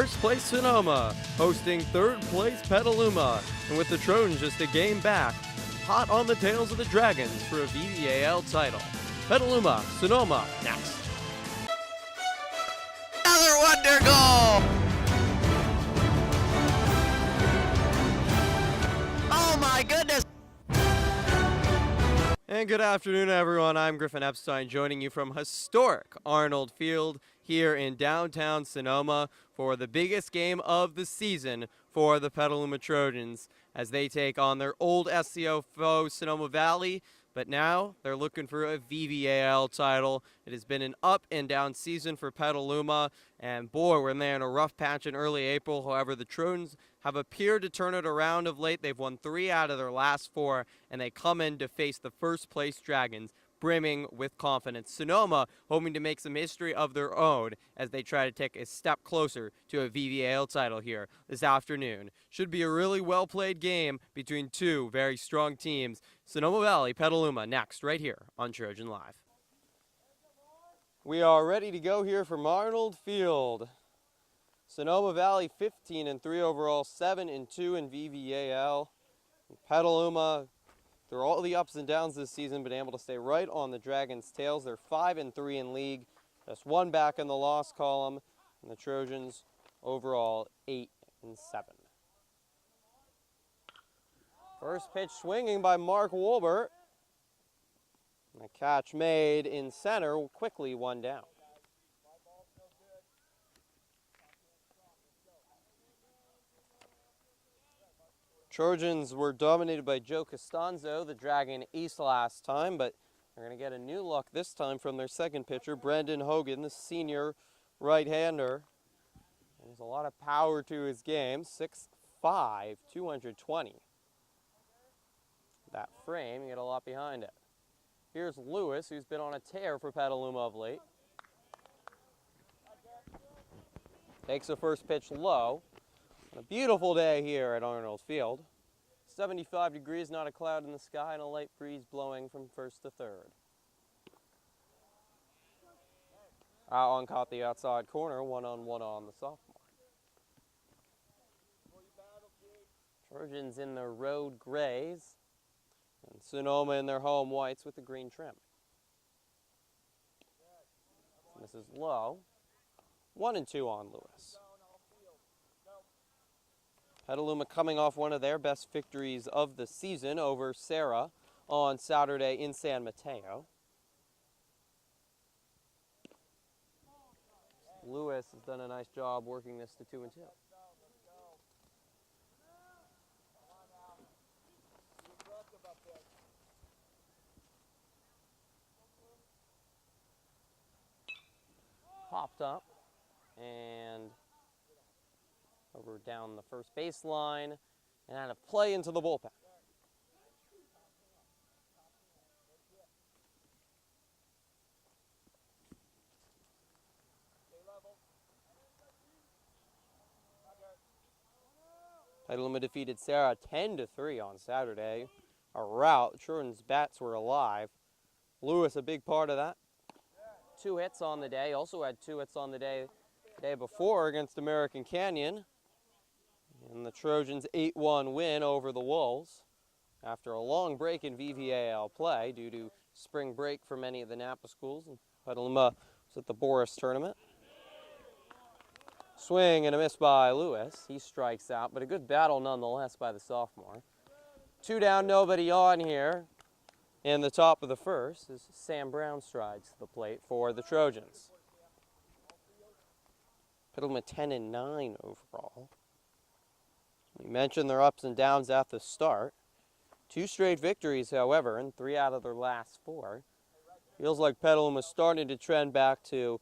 first place Sonoma, hosting third place Petaluma, and with the Trojans just a game back, hot on the tails of the Dragons for a VVAL title. Petaluma, Sonoma, next. Another wonder goal! Oh my goodness! And good afternoon, everyone. I'm Griffin Epstein, joining you from historic Arnold Field here in downtown Sonoma for the biggest game of the season for the Petaluma Trojans as they take on their old SCO foe, Sonoma Valley. But now they're looking for a VVAL title. It has been an up and down season for Petaluma, and boy, we're in there in a rough patch in early April. However, the Trojans have appeared to turn it around of late. They've won 3 out of their last 4, and they come in to face the first place Dragons, brimming with confidence. Sonoma hoping to make some history of their own as they try to take a step closer to a VVAL title here this afternoon. Should be a really well-played game between two very strong teams. Sonoma Valley, Petaluma, next, right here on Trojan Live. We are ready to go here from Arnold Field. Sonoma Valley 15-3 overall, 7-2 in VVAL. Petaluma, through all the ups and downs this season, been able to stay right on the Dragons' tails. They're 5-3 in league, just 1 back in the loss column, and the Trojans overall 8-7. First pitch swinging by Mark Wolbert. And a catch made in center, quickly 1 down. Trojans were dominated by Joe Costanzo, the Dragon ace last time, but they're going to get a new look this time from their second pitcher, Brendan Hogan, the senior right-hander. There's a lot of power to his game, 6'5", 220. That frame, you get a lot behind it. Here's Lewis, who's been on a tear for Petaluma of late. Takes the first pitch low. A beautiful day here at Arnold Field. 75 degrees, not a cloud in the sky, and a light breeze blowing from first to third. Allen caught the outside corner, 1-on-1 on the sophomore. Trojans in their road grays, and Sonoma in their home whites with the green trim. This is low. 1-2 on Lewis. Petaluma coming off one of their best victories of the season over Serra on Saturday in San Mateo. Lewis has done a nice job working this to 2-2. Popped up and over down the first baseline and out of play into the bullpen. Petaluma defeated Serra 10-3 on Saturday. A rout. Trojans' bats were alive. Lewis a big part of that. 2 hits on the day. Also had 2 hits on the day before against American Canyon. And the Trojans' 8-1 win over the Wolves after a long break in VVAL play due to spring break for many of the Napa schools. And Petaluma was at the Boris tournament. Swing and a miss by Lewis. He strikes out, but a good battle nonetheless by the sophomore. 2 down, nobody on here. In the top of the first as Sam Brown strides to the plate for the Trojans. Petaluma 10-9 overall. We mentioned their ups and downs at the start. 2 straight victories, however, and 3 out of their last 4. Feels like Petaluma starting to trend back to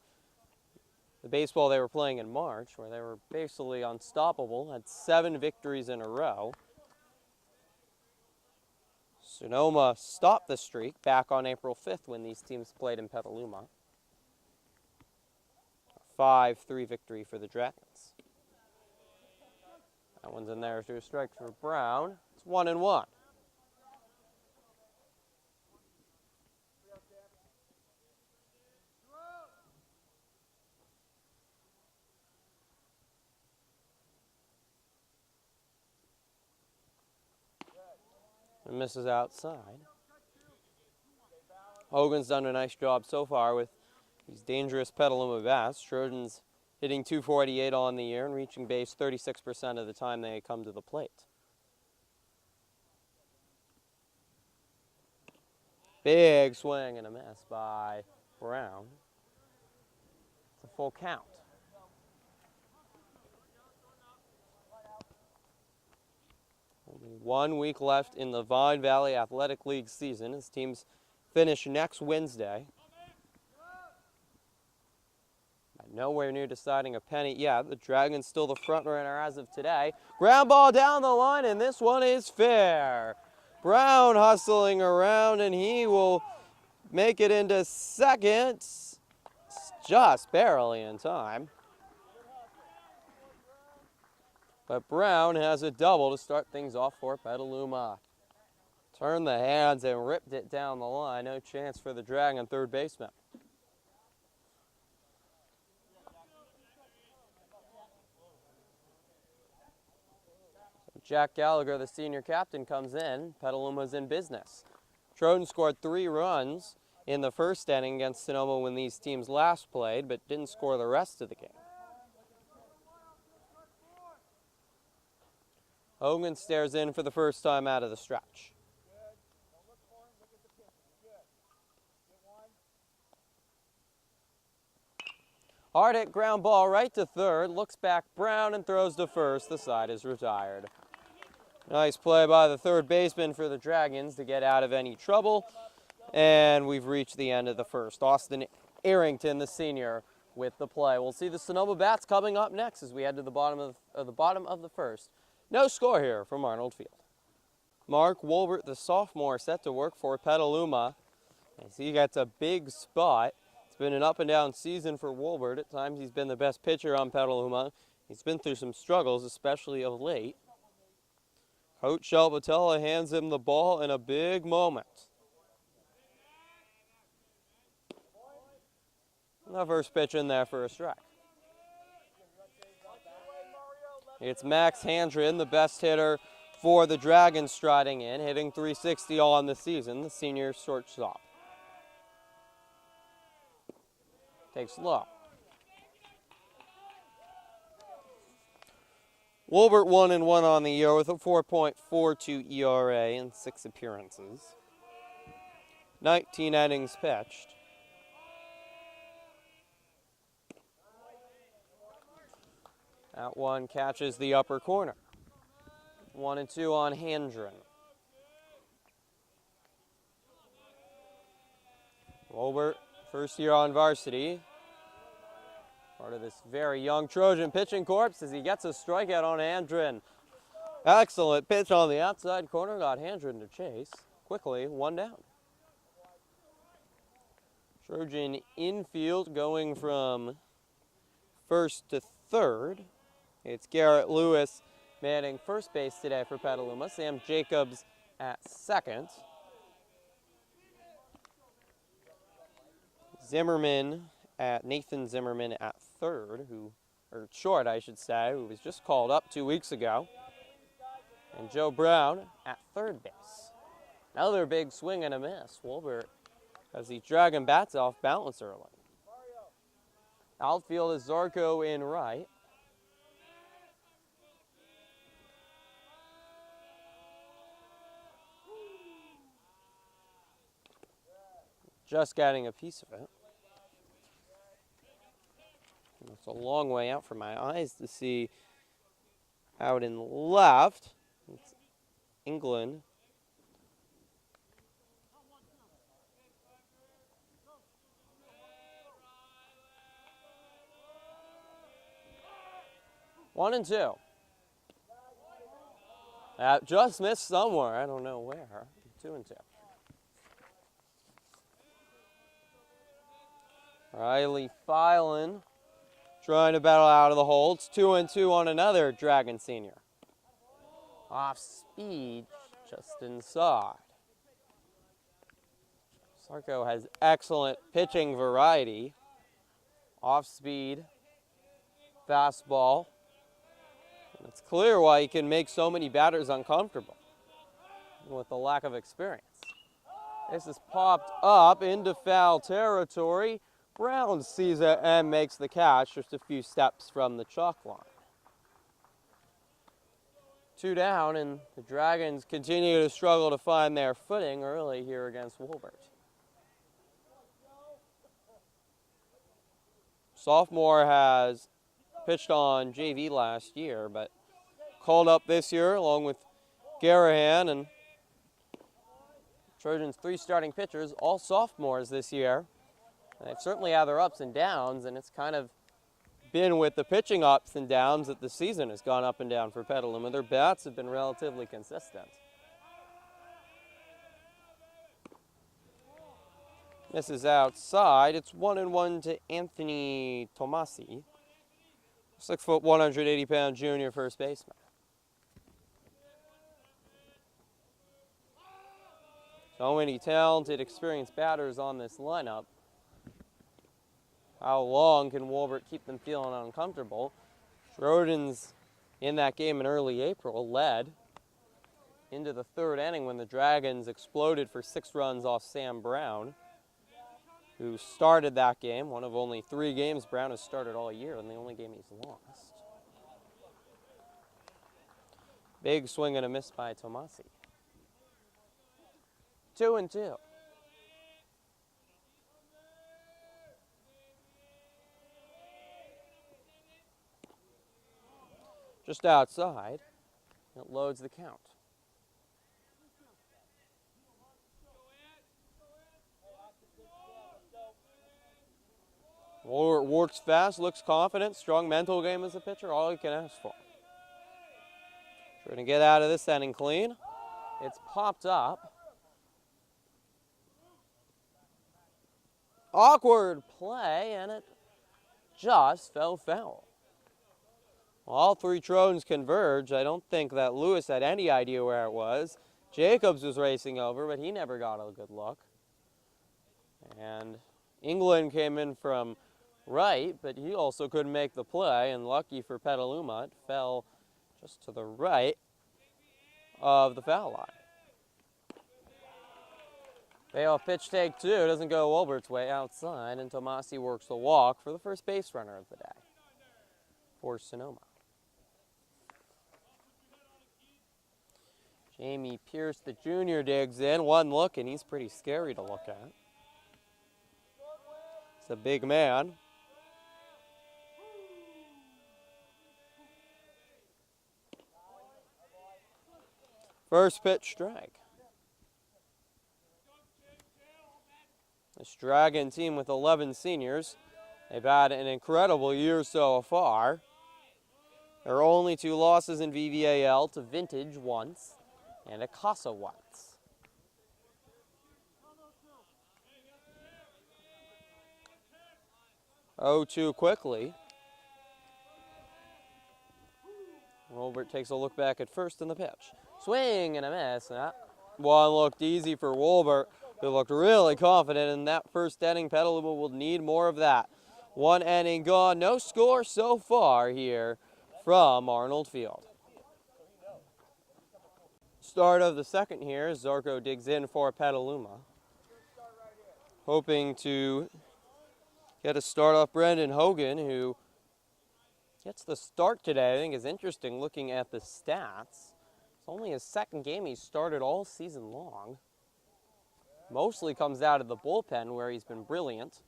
the baseball they were playing in March, where they were basically unstoppable, had 7 victories in a row. Sonoma stopped the streak back on April 5th when these teams played in Petaluma. A 5-3 victory for the Dragons. That one's in there to a strike for Brown. It's 1-1. And misses outside. Hogan's done a nice job so far with these dangerous Petaluma bats. Trojans hitting .248 on the year and reaching base 36% of the time they come to the plate. Big swing and a miss by Brown. It's a full count. Only 1 week left in the Vine Valley Athletic League season as teams finish next Wednesday. Nowhere near deciding a pennant yet. The Dragons still the front runner as of today. Ground ball down the line, and this one is fair. Brown hustling around, and he will make it into second. Just barely in time. But Brown has a double to start things off for Petaluma. Turned the hands and ripped it down the line. No chance for the Dragon third baseman. Jack Gallagher, the senior captain, comes in. Petaluma's in business. Trojans scored 3 runs in the first inning against Sonoma when these teams last played, but didn't score the rest of the game. Hogan stares in for the first time out of the stretch. Hard hit ground ball right to third. Looks back Brown and throws to first. The side is retired. Nice play by the third baseman for the Dragons to get out of any trouble. And we've reached the end of the first. Austin Arrington, the senior, with the play. We'll see the Sonoma bats coming up next as we head to the bottom of the first. No score here from Arnold Field. Mark Wolbert, the sophomore, set to work for Petaluma as he gets a big spot. It's been an up and down season for Wolbert. At times he's been the best pitcher on Petaluma. He's been through some struggles, especially of late. Coach Shelbatella hands him the ball in a big moment. The first pitch in there for a strike. It's Max Handren, the best hitter for the Dragons, striding in, hitting .360 on the season, the senior shortstop. Takes low. Wolbert 1-1 on the year with a 4.42 ERA in 6 appearances. 19 innings pitched. That one catches the upper corner. 1-2 on Handren. Wolbert, first year on varsity. Part of this very young Trojan pitching corps as he gets a strikeout on Handren. Excellent pitch on the outside corner, got Handren to chase. Quickly, 1 down. Trojan infield going from first to third. It's Garrett Lewis manning first base today for Petaluma. Sam Jacobs at second. Nathan Zimmerman at third, or short I should say, who was just called up 2 weeks ago. And Joe Brown at third base. Another big swing and a miss. Wolbert has the Dragon bats off balance early. Outfield is Zarco in right. Just getting a piece of it. It's a long way out for my eyes to see out in left. It's England. One and two. That just missed somewhere. I don't know where. 2-2. Riley Filan trying to battle out of the hole. It's 2-2 on another Dragon senior. Off speed, just inside. Sarko has excellent pitching variety. Off speed, fastball. And it's clear why he can make so many batters uncomfortable. with the lack of experience. This is popped up into foul territory. Brown sees it and makes the catch just a few steps from the chalk line. 2 down, and the Dragons continue to struggle to find their footing early here against Wolbert. Sophomore has pitched on JV last year, but called up this year along with Garahan, and Trojans' 3 starting pitchers, all sophomores this year. And they've certainly had their ups and downs, and it's kind of been with the pitching ups and downs that the season has gone up and down for Petaluma. Their bats have been relatively consistent. This is outside. It's 1-1 to Anthony Tomasi, 6 foot, 180-pound junior first baseman. So many talented, experienced batters on this lineup. How long can Wolbert keep them feeling uncomfortable? Trojans in that game in early April led into the 3rd inning when the Dragons exploded for 6 runs off Sam Brown, who started that game. One of only 3 games Brown has started all year, and the only game he's lost. Big swing and a miss by Tomasi. 2-2. Just outside, it loads the count. Wolbert works fast, looks confident, strong mental game as a pitcher, all he can ask for. Trying to get out of this inning clean. It's popped up. Awkward play, and it just fell foul. All 3 Trojans converge. I don't think that Lewis had any idea where it was. Jacobs was racing over, but he never got a good look. And England came in from right, but he also couldn't make the play, and lucky for Petaluma, it fell just to the right of the foul line. Payoff pitch take 2, doesn't go Wolbert's way, outside, and Tomasi works the walk for the first base runner of the day for Sonoma. Jamie Pierce, the junior, digs in. One look, and he's pretty scary to look at. It's a big man. First pitch strike. This Dragon team with 11 seniors. They've had an incredible year so far. There are only 2 losses in VVAL, to Vintage once and a Casa once. Oh, quickly. Wolbert takes a look back at first in the pitch. Swing and a miss. One looked easy for Wolbert, who looked really confident in that first inning. Petaluma will need more of that. 1 inning gone. No score so far here from Arnold Field. Start of the second here. Zarco digs in for Petaluma, hoping to get a start off Brendan Hogan, who gets the start today. I think is interesting looking at the stats. It's only his 2nd game he's started all season long. Mostly comes out of the bullpen, where he's been brilliant.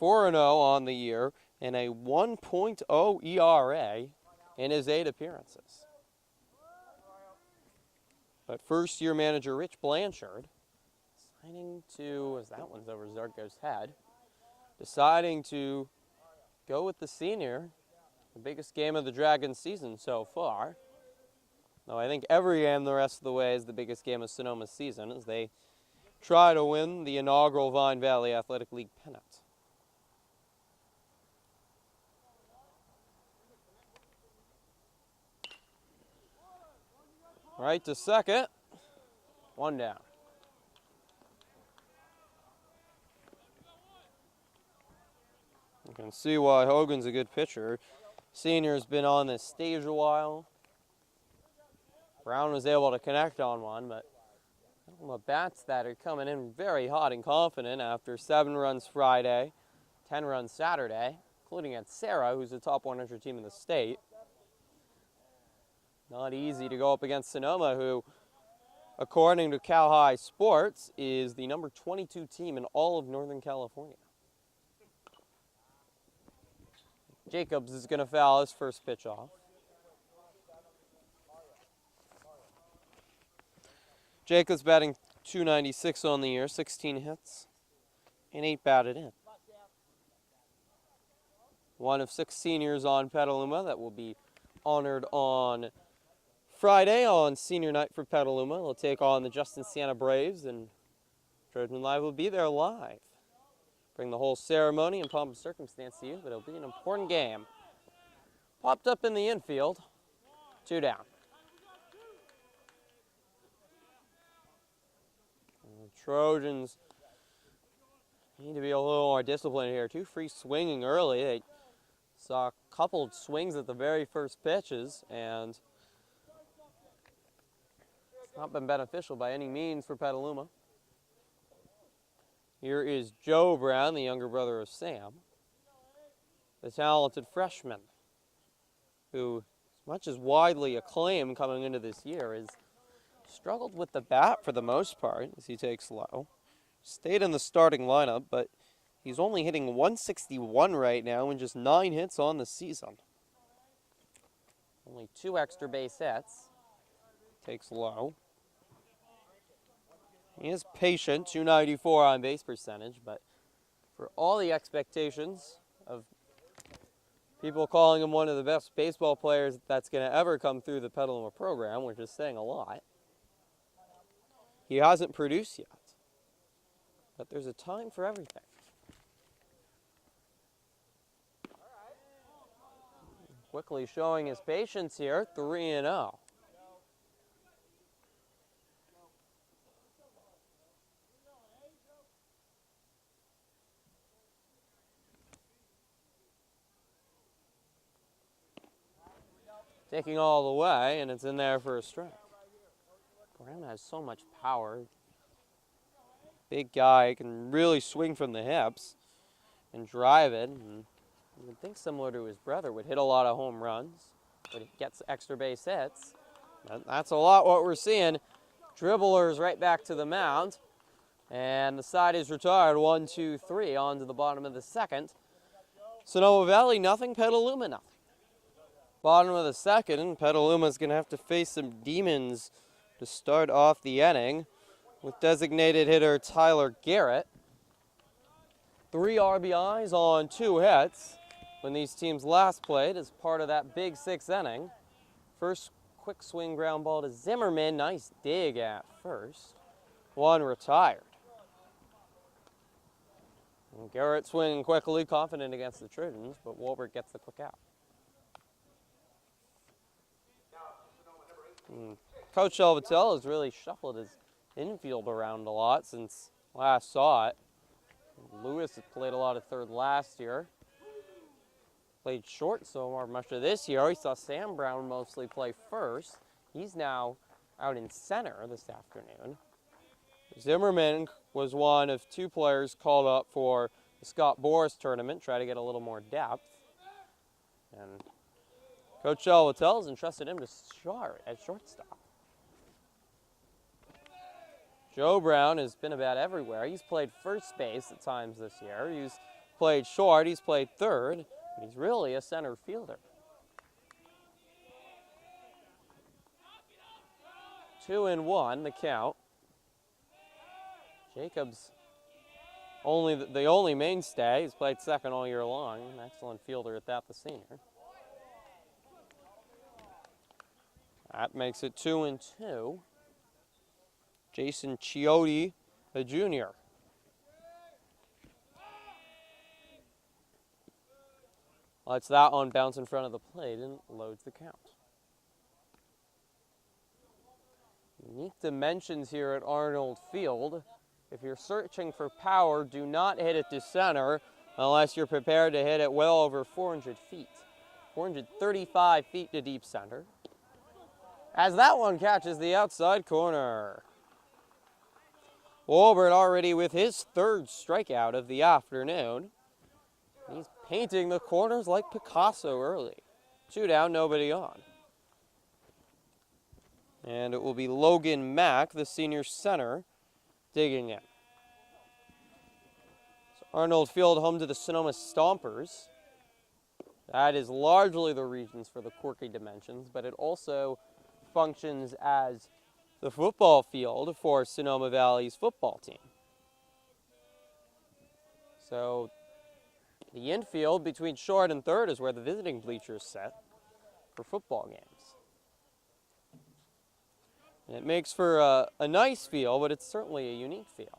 4-0 on the year and a 1.0 ERA in his 8 appearances. But first-year manager Rich Blanchard, deciding to, as that one's over Zarco's head, deciding to go with the senior, the biggest game of the Dragons season so far. Though I think every game the rest of the way is the biggest game of Sonoma's season, as they try to win the inaugural Vine Valley Athletic League pennant. Right to second. 1 down. You can see why Hogan's a good pitcher. Senior's been on this stage a while. Brown was able to connect on one, but Petaluma bats that are coming in very hot and confident after 7 runs Friday, 10 runs Saturday, including at Sarah, who's the top 100 team in the state. Not easy to go up against Sonoma, who, according to Cal High Sports, is the number 22 team in all of Northern California. Jacobs is going to foul his first pitch off. Jacobs batting .296 on the year, 16 hits, and 8 batted in. One of 6 seniors on Petaluma that will be honored on Friday on senior night for Petaluma. They'll take on the Justin Siena Braves, and Trojan Live will be there live. Bring the whole ceremony and pomp and circumstance to you, but it'll be an important game. Popped up in the infield, 2 down. And the Trojans need to be a little more disciplined here. 2 free swinging early. They saw a couple swings at the very first pitches, and it's not been beneficial by any means for Petaluma. Here is Joe Brown, the younger brother of Sam, the talented freshman, who, as much as widely acclaimed coming into this year, has struggled with the bat for the most part as he takes low. Stayed in the starting lineup, but he's only hitting .161 right now and just 9 hits on the season. Only 2 extra base hits. Takes low. He is patient, .294 on base percentage, but for all the expectations of people calling him one of the best baseball players that's going to ever come through the Petaluma program, which is saying a lot, he hasn't produced yet. But there's a time for everything. Quickly showing his patience here, 3-0. Taking all the way, and it's in there for a strike. Brown has so much power. Big guy, can really swing from the hips and drive it. And you would think, similar to his brother, would hit a lot of home runs, but he gets extra base hits. That's a lot what we're seeing. Dribblers right back to the mound, and the side is retired. 1-2-3 on to the bottom of the second. Sonoma Valley nothing, Petaluma nothing. Bottom of the second, Petaluma's going to have to face some demons to start off the inning with designated hitter Tyler Garrett. 3 RBIs on 2 hits when these teams last played as part of that big 6th inning. First quick swing ground ball to Zimmerman. Nice dig at first. 1 retired. And Garrett swinging quickly, confident against the Trojans, but Wolbert gets the quick out. Coach Salvatell has really shuffled his infield around a lot since last saw it. Lewis has played a lot of third last year. Played short so much of this year. We saw Sam Brown mostly play first. He's now out in center this afternoon. Zimmerman was one of 2 players called up for the Scott Boris tournament, try to get a little more depth. And Coach Salvatell has entrusted him to start at shortstop. Joe Brown has been about everywhere. He's played first base at times this year. He's played short, he's played third, but he's really a center fielder. 2-1, the count. Jacobs, the only mainstay. He's played second all year long. An excellent fielder at that, the senior. That makes it 2-2. Jason Chiotti, the junior. Lets that one bounce in front of the plate and loads the count. Unique dimensions here at Arnold Field. If you're searching for power, do not hit it to center unless you're prepared to hit it well over 400 feet. 435 feet to deep center. as that one catches the outside corner. Wolbert already with his third strikeout of the afternoon. He's painting the corners like Picasso early. 2 down, nobody on. And it will be Logan Mack, the senior center, digging in. So Arnold Field home to the Sonoma Stompers. That is largely the regions for the quirky dimensions, but it also functions as the football field for Sonoma Valley's football team. So the infield between short and third is where the visiting bleachers set for football games. And it makes for a nice feel, but it's certainly a unique feel.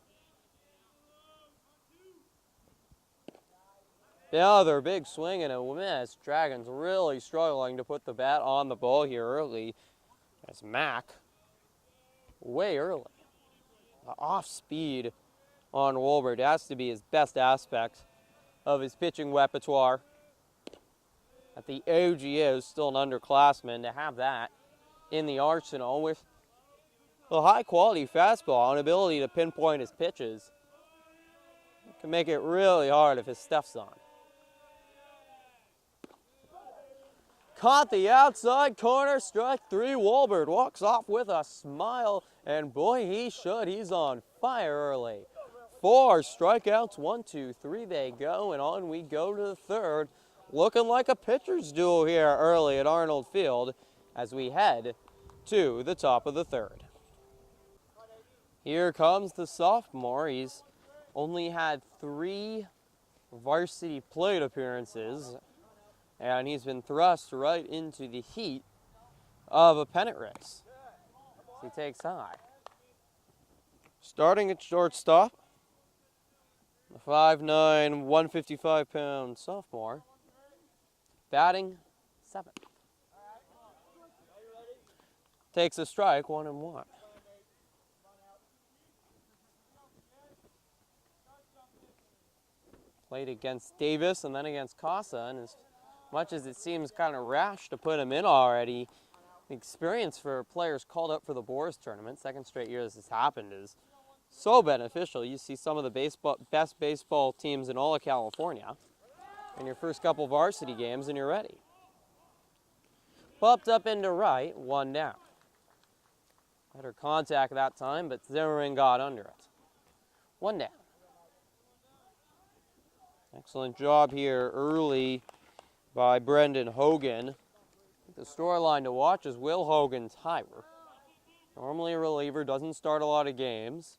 Another big swing and a miss. Dragons really struggling to put the bat on the ball here early. As Mack, way early. The off speed on Wolbert has to be his best aspect of his pitching repertoire. At the age he is, still an underclassman, to have that in the arsenal with a high quality fastball and ability to pinpoint his pitches can make it really hard if his stuff's on. Caught the outside corner, strike 3. Wolbert walks off with a smile, and boy, he should. He's on fire early. 4 strikeouts, 1, 2, 3 they go, and on we go to the third. Looking like a pitcher's duel here early at Arnold Field as we head to the top of the third. Here comes the sophomore. He's only had 3 varsity plate appearances, and he's been thrust right into the heat of a pennant race. He takes high. Starting at shortstop, the 5'9", 155-pound sophomore, batting 7th. Takes a strike, 1-1. Played against Davis and then against Casa, and as much as it seems kind of rash to put him in already, the experience for players called up for the Boars tournament, second straight year this has happened, is so beneficial. You see some of the best baseball teams in all of California in your first couple varsity games, and you're ready. Popped up into right, 1 down. Better contact that time, but Zimmerman got under it. 1 down. Excellent job here early by Brendan Hogan. The storyline to watch is Will Hogan-Tyler. Normally a reliever, doesn't start a lot of games.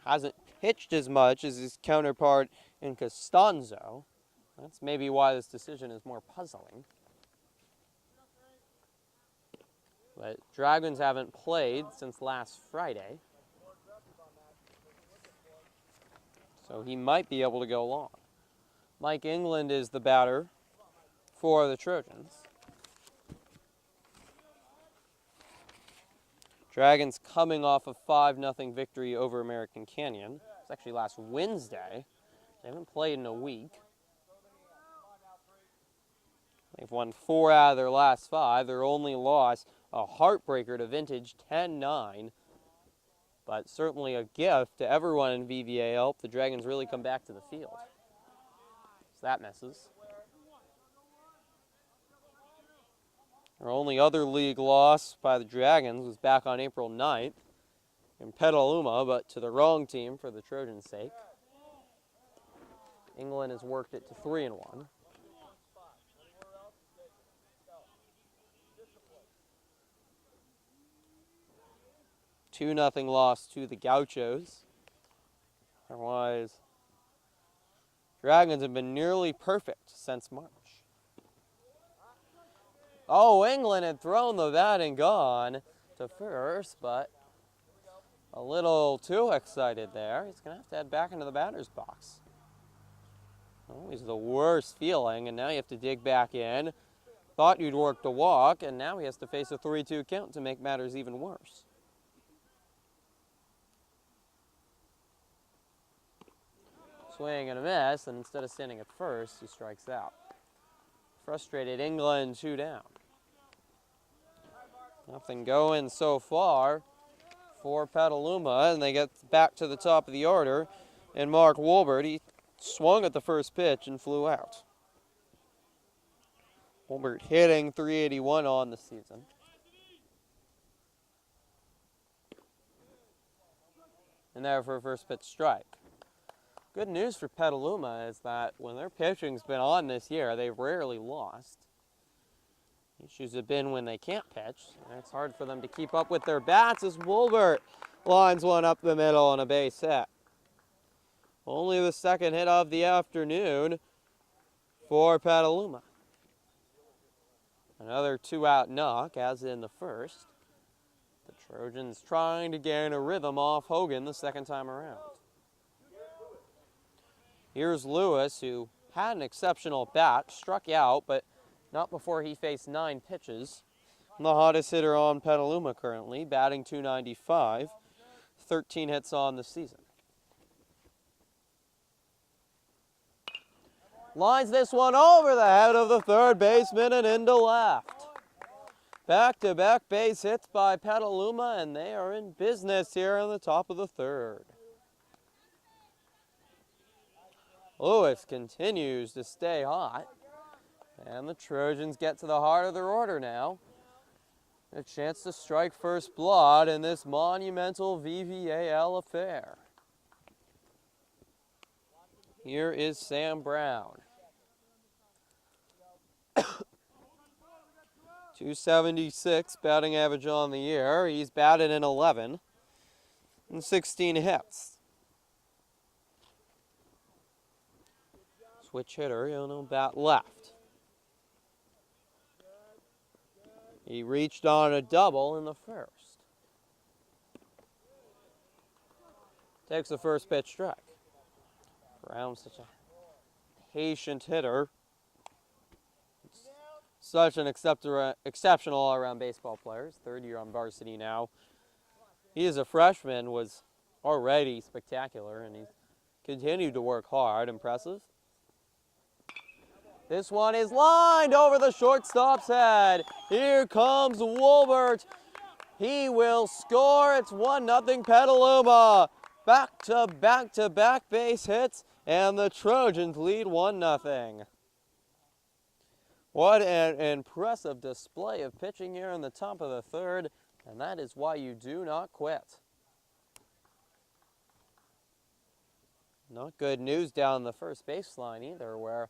Hasn't pitched as much as his counterpart in Costanzo. That's maybe why this decision is more puzzling. But Dragons haven't played since last Friday, so he might be able to go long. Mike England is the batter for the Trojans. Dragons coming off a 5-0 victory over American Canyon. It's actually last Wednesday. They haven't played in a week. They've won 4 out of their last 5. Their only loss, a heartbreaker to Vintage, 10-9. But certainly a gift to everyone in VVAL. The Dragons really come back to the field. So that misses. Their only other league loss by the Dragons was back on April 9th in Petaluma, but to the wrong team for the Trojans' sake. England has worked it to 3-1. A 2-0 loss to the Gauchos. Otherwise, Dragons have been nearly perfect since March. Oh, England had thrown the bat and gone to first, but a little too excited there. He's going to have to head back into the batter's box. Always the worst feeling, and now you have to dig back in. Thought you'd work the walk, and now he has to face a 3-2 count to make matters even worse. Swing and a miss, and instead of standing at first, he strikes out. Frustrated England, 2 down. Nothing going so far for Petaluma, and they get back to the top of the order. And Mark Wolbert, he swung at the first pitch and flew out. Wolbert hitting .381 on the season. And there for a first pitch strike. Good news for Petaluma is that when their pitching's been on this year, they've rarely lost. Issues have been when they can't pitch, and it's hard for them to keep up with their bats as Wolbert lines one up the middle on a base hit. Only the second hit of the afternoon for Petaluma. Another two-out knock, as in the first. The Trojans trying to gain a rhythm off Hogan the second time around. Here's Lewis, who had an exceptional bat, struck out, but not before he faced 9 pitches. The hottest hitter on Petaluma currently, batting .295, 13 hits on the season. Lines this one over the head of the third baseman and into left. Back-to-back base hits by Petaluma, and they are in business here in the top of the third. Lewis continues to stay hot, and the Trojans get to the heart of their order now. A chance to strike first blood in this monumental VVAL affair. Here is Sam Brown. .276 batting average on the year. He's batted in 11 and 16 hits. Switch hitter, he'll bat left. He reached on a double in the first. Takes the first pitch strike. Brown's such a patient hitter. Such an exceptional all-around baseball player. His third year on varsity now. He as a freshman was already spectacular, and he's continued to work hard. Impressive. This one is lined over the shortstop's head. Here comes Wolbert. He will score. It's 1-0 Petaluma. Back-to-back base hits, and the Trojans lead 1-0. What an impressive display of pitching here in the top of the third, and that is why you do not quit. Not good news down the first baseline either, where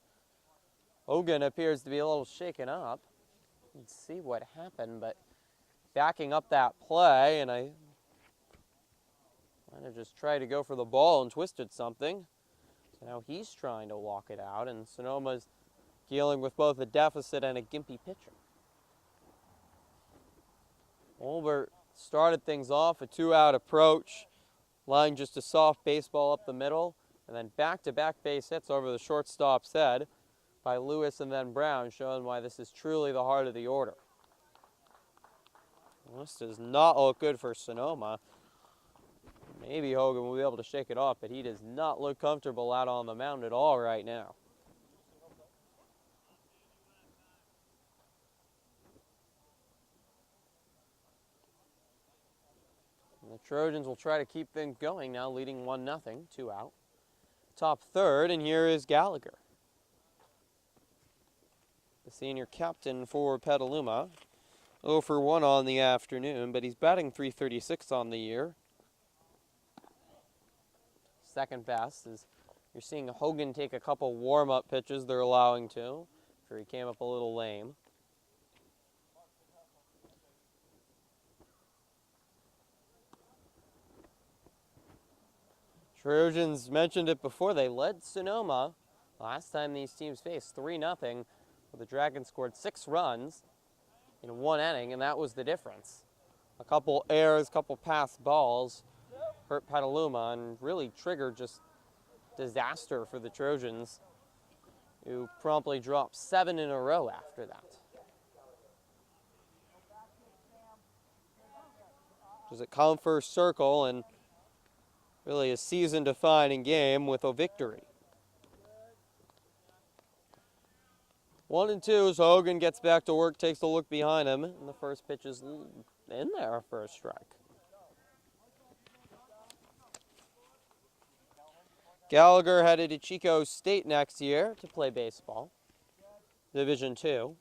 Hogan appears to be a little shaken up. Let's see what happened, but backing up that play, and I might have just tried to go for the ball and twisted something. So now he's trying to walk it out, and Sonoma's dealing with both a deficit and a gimpy pitcher. Wolbert started things off, a 2-out approach, line just a soft baseball up the middle, and then back-to-back base hits over the shortstop's head by Lewis and then Brown, showing why this is truly the heart of the order. Well, this does not look good for Sonoma. Maybe Hogan will be able to shake it off, but he does not look comfortable out on the mound at all right now. And the Trojans will try to keep things going now, leading 1-0, 2 out. Top third, and here is Gallagher, the senior captain for Petaluma. 0 for 1 on the afternoon, but he's batting .336 on the year. Second best is you're seeing Hogan take a couple warm-up pitches they're allowing to, after he came up a little lame. Trojans mentioned it before, they led Sonoma last time these teams faced 3-0, where the Dragons scored 6 runs in 1 inning, and that was the difference. A couple errors, couple passed balls hurt Petaluma and really triggered just disaster for the Trojans, who promptly dropped 7 in a row after that. Does it come first circle, and really a season-defining game with a victory. 1-2 as Hogan gets back to work, takes a look behind him, and the first pitch is in there for a strike. Gallagher headed to Chico State next year to play baseball, Division II.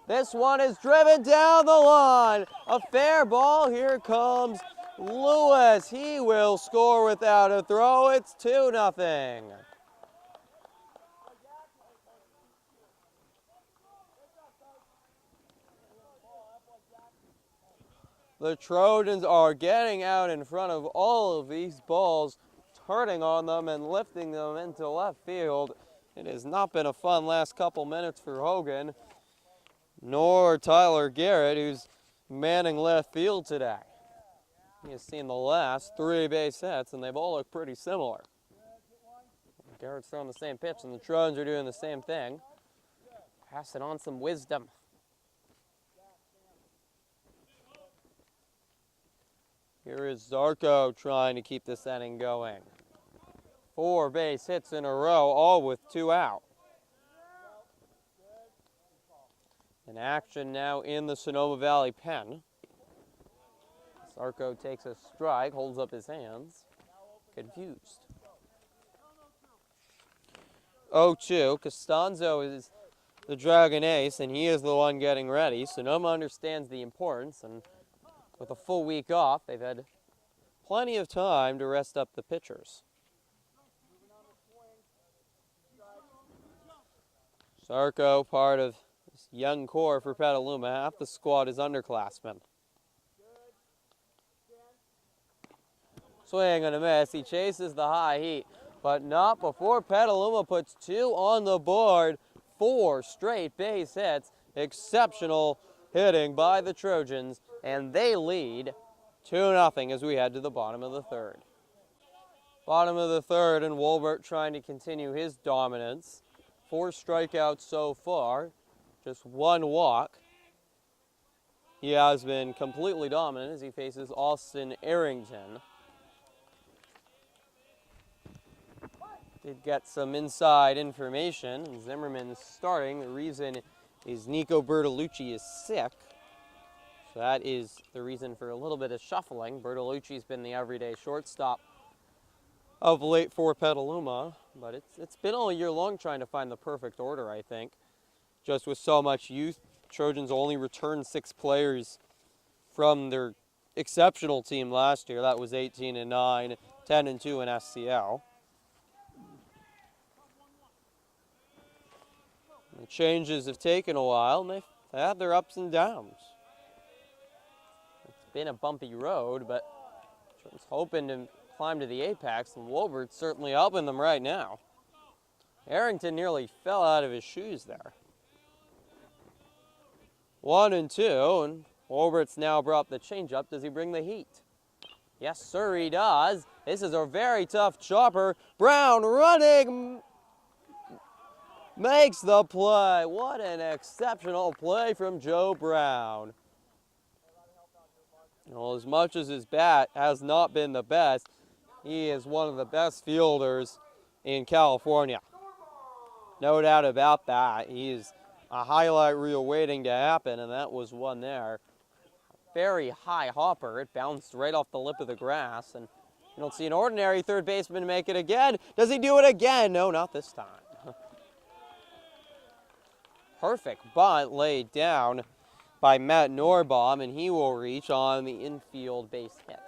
This one is driven down the line. A fair ball. Here comes Lewis. He will score without a throw. It's 2-0. The Trojans are getting out in front of all of these balls, turning on them and lifting them into left field. It has not been a fun last couple minutes for Hogan, nor Tyler Garrett, who's manning left field today. He has seen the last 3 base hits, and they've all looked pretty similar. Garrett's throwing the same pitch, and the Trojans are doing the same thing. Passing on some wisdom. Here is Zarco trying to keep this inning going. 4 base hits in a row, all with 2 out. In action now in the Sonoma Valley pen. Zarco takes a strike, holds up his hands, confused. 0-2, Costanzo is the Dragon ace, and he is the one getting ready. Sonoma understands the importance, and with a full week off, they've had plenty of time to rest up the pitchers. Zarco, part of this young core for Petaluma. Half the squad is underclassmen. Swing and a miss. He chases the high heat, but not before Petaluma puts 2 on the board. 4 straight base hits. Exceptional hitting by the Trojans, and they lead 2-0 as we head to the bottom of the 3rd. Bottom of the 3rd, and Wolbert trying to continue his dominance. 4 strikeouts so far, just 1 walk. He has been completely dominant as he faces Austin Arrington. Did get some inside information. Zimmerman's starting. The reason is Nico Bertolucci is sick. So that is the reason for a little bit of shuffling. Bertolucci's been the everyday shortstop of late for Petaluma, but it's been all year long trying to find the perfect order, I think. Just with so much youth, Trojans only returned 6 players from their exceptional team last year. That was 18-9, 10-2 in SCL. The changes have taken a while, and they've had their ups and downs. It's been a bumpy road, but I was hoping to climb to the apex, and Wolbert's certainly helping them right now. Arrington nearly fell out of his shoes there. 1-2, and Wolbert's now brought the changeup. Does he bring the heat? Yes, sir, he does. This is a very tough chopper. Brown running, makes the play. What an exceptional play from Joe Brown. Well, as much as his bat has not been the best, he is one of the best fielders in California. No doubt about that. He's a highlight reel waiting to happen, and that was one there. Very high hopper. It bounced right off the lip of the grass, and you don't see an ordinary third baseman make it again. Does he do it again? No, not this time. Perfect bunt laid down by Matt Norbaum, and he will reach on the infield base hit.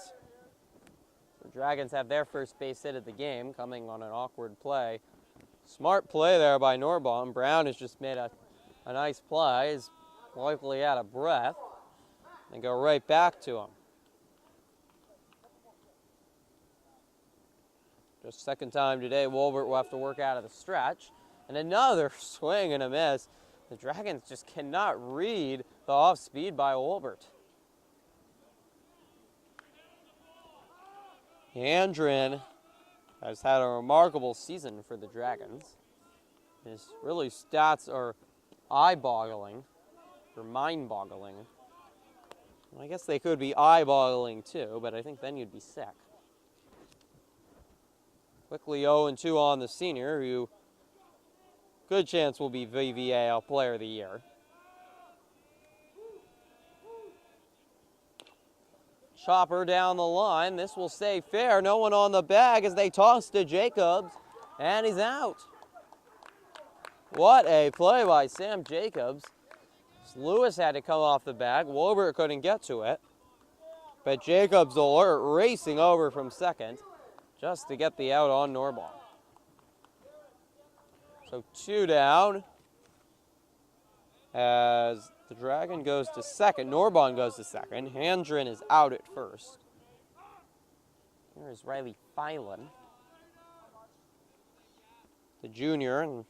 The Dragons have their first base hit of the game, coming on an awkward play. Smart play there by Norbaum. Brown has just made a nice play. He's likely out of breath, and go right back to him. Just second time today, Wolbert will have to work out of the stretch. And another swing and a miss. The Dragons just cannot read the off-speed by Wolbert. Andrin has had a remarkable season for the Dragons. His really stats are eye-boggling, or mind-boggling. I guess they could be eye-boggling too, but I think then you'd be sick. Quickly 0-2 on the senior, who good chance will be VVAL Player of the Year. Chopper down the line. This will stay fair. No one on the bag as they toss to Jacobs, and he's out. What a play by Sam Jacobs. Lewis had to come off the bag. Wolbert couldn't get to it. But Jacobs alert, racing over from second just to get the out on Norbon. So 2 down as the Dragon goes to second. Norbon goes to second. Handren is out at first. Here is Riley Phylan, the junior. And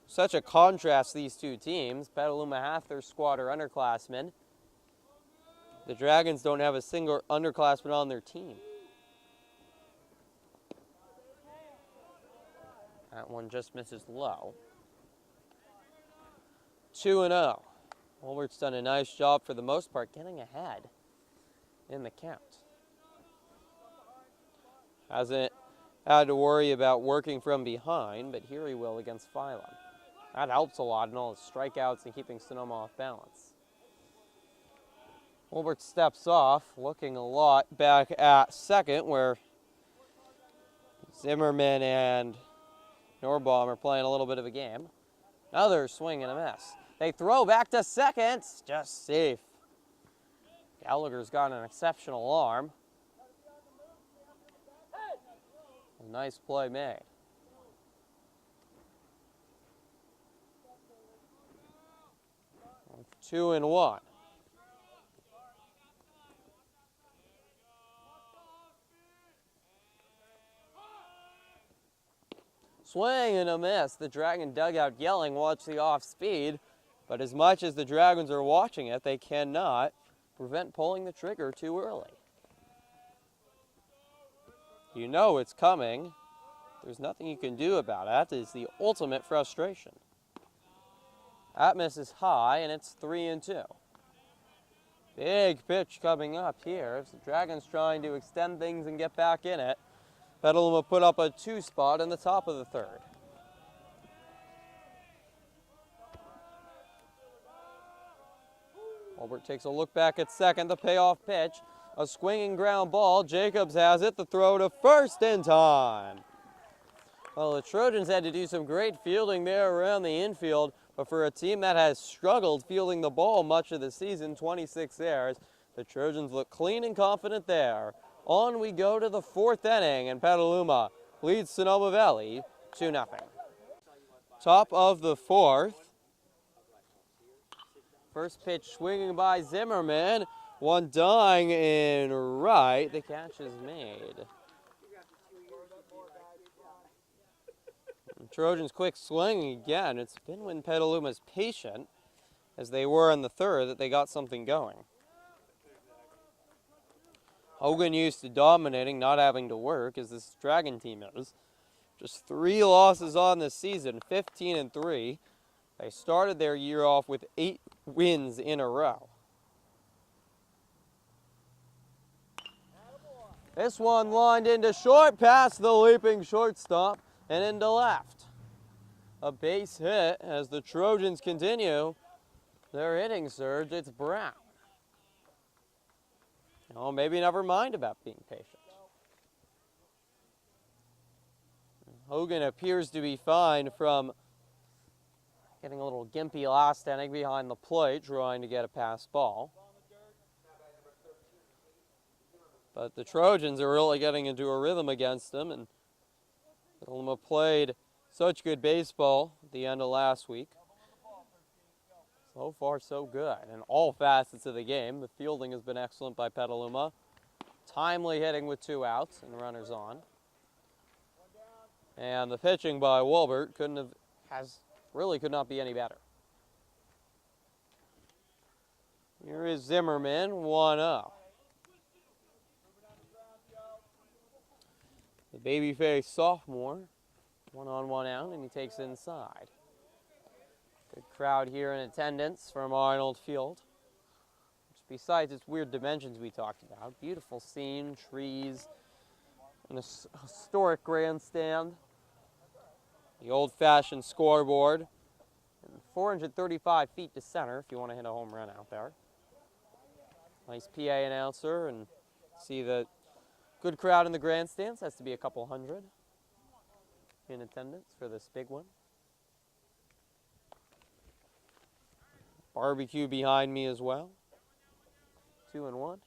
such a contrast, these two teams. Petaluma half their squad are underclassmen. The Dragons don't have a single underclassman on their team. That one just misses low. 2-0. Wolbert's done a nice job for the most part getting ahead in the count. Hasn't had to worry about working from behind, but here he will against Phylan. That helps a lot in all his strikeouts and keeping Sonoma off balance. Wolbert steps off, looking a lot back at second, where Zimmerman and Norbaum are playing a little bit of a game. Another swing and a miss. They throw back to second, just safe. Gallagher's got an exceptional arm. A nice play made. Two and one. Swing and a miss. The Dragon dugout yelling, watch the off speed. But as much as the Dragons are watching it, they cannot prevent pulling the trigger too early. You know it's coming. There's nothing you can do about it. That is the ultimate frustration. That misses high, and it's 3-2. Big pitch coming up here. The Dragons trying to extend things and get back in it. Petaluma put up a 2 spot in the top of the third. Wolbert takes a look back at second, the payoff pitch. A swinging ground ball. Jacobs has it, the throw to first in time. Well, the Trojans had to do some great fielding there around the infield, but for a team that has struggled fielding the ball much of the season, 26 errors, the Trojans look clean and confident there. On we go to the 4th inning, and Petaluma leads Sonoma Valley 2-0. Top of the 4th. First pitch swinging by Zimmerman. One dying in right. The catch is made. And Trojans quick swing again. It's been when Petaluma's patient, as they were in the 3rd, that they got something going. Hogan used to dominating, not having to work, as this Dragon team is. Just 3 losses on this season, 15-3. They started their year off with 8 wins in a row. This one lined into short, past the leaping shortstop, and into left. A base hit as the Trojans continue their hitting surge. It's Brown. Oh, maybe never mind about being patient. Hogan appears to be fine from getting a little gimpy last inning behind the plate, trying to get a pass ball. But the Trojans are really getting into a rhythm against them, and Petaluma played such good baseball at the end of last week. So far, so good in all facets of the game. The fielding has been excellent by Petaluma. Timely hitting with 2 outs and runners on. And the pitching by Wolbert really could not be any better. Here is Zimmerman, 1-0. The babyface sophomore, 1-on-1 out, and he takes it inside. Good crowd here in attendance from Arnold Field. Which, besides its weird dimensions we talked about, beautiful scene, trees, An historic grandstand. The old-fashioned scoreboard. And 435 feet to center if you want to hit a home run out there. Nice PA announcer, and see the good crowd in the grandstands. Has to be a couple hundred in attendance for this big one. Barbecue behind me as well. 2-1.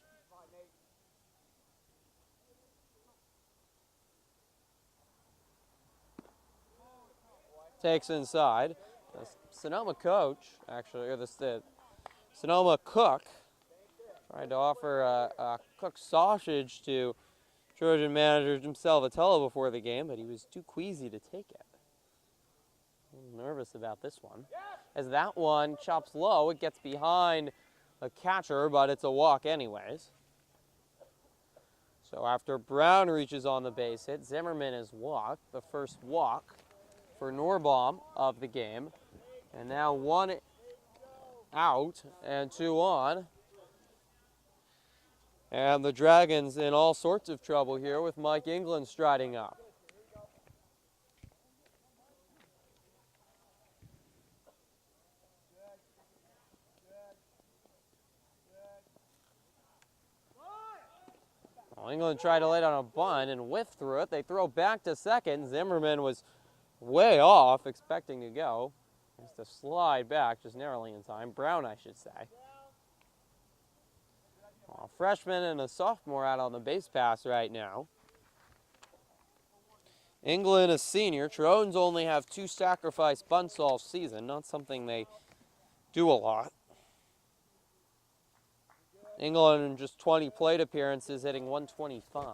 Takes inside. The Sonoma coach, actually, or the Sonoma cook, tried to offer a cooked sausage to Trojan manager Jim Salvatella before the game, but he was too queasy to take it. A little nervous about this one. As that one chops low, it gets behind the catcher, but it's a walk anyways. So after Brown reaches on the base hit, Zimmerman is walked, the first walk for Norbaum of the game. And now 1 out and 2 on. And the Dragons in all sorts of trouble here with Mike England striding up. Well, England tried to lay down a bunt and whiffed through it. They throw back to second. Zimmerman was way off, expecting to go. Has to slide back, just narrowly in time. Brown, I should say. A freshman and a sophomore out on the base pass right now. England, a senior. Trojans only have 2 sacrifice bunts all season, not something they do a lot. England in just 20 plate appearances, hitting 125.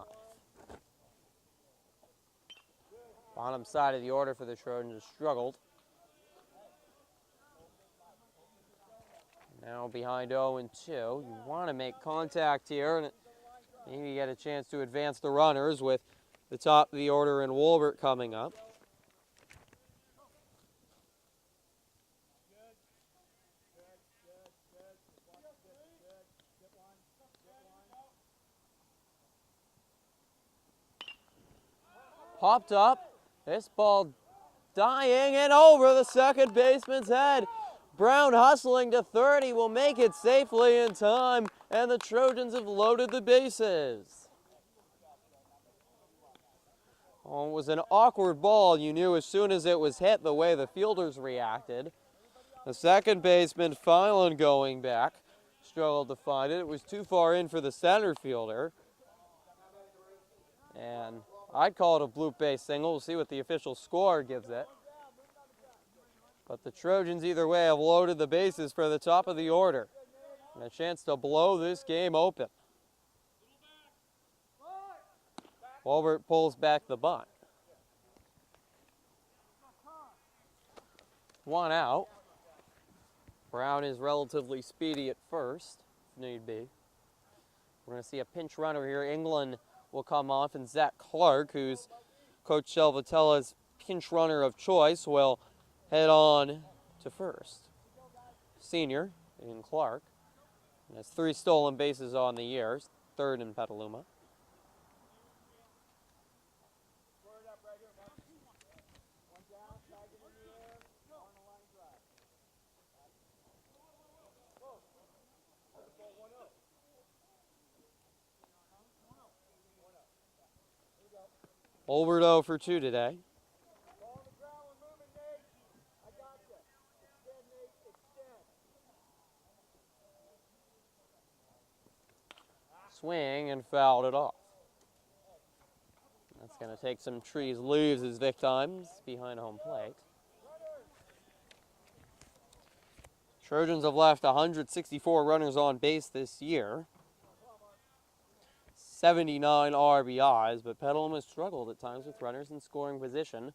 Bottom side of the order for the Trojans has struggled. Now behind 0-2. You want to make contact here and maybe get a chance to advance the runners with the top of the order and Wolbert coming up. Popped up. This ball dying and over the second baseman's head. Brown hustling to third. He will make it safely in time, and the Trojans have loaded the bases. Oh, it was an awkward ball. You knew as soon as it was hit the way the fielders reacted. The second baseman, Filan, going back, struggled to find it. It was too far in for the center fielder. And I'd call it a bloop base single. We'll see what the official score gives it. But the Trojans either way have loaded the bases for the top of the order. And a chance to blow this game open. Wolbert pulls back the bunt. 1 out. Brown is relatively speedy at first, if need be. We're going to see a pinch runner here. England will come off, and Zach Clark, who's Coach Salvatella's pinch runner of choice, will head on to first. Senior in Clark. And has 3 stolen bases on the year, third in Petaluma. Wolbert 0 for 2 today. Swing and fouled it off. That's going to take some trees, leaves as Vic times behind home plate. Trojans have left 164 runners on base this year. 79 RBIs, but Petaluma struggled at times with runners in scoring position.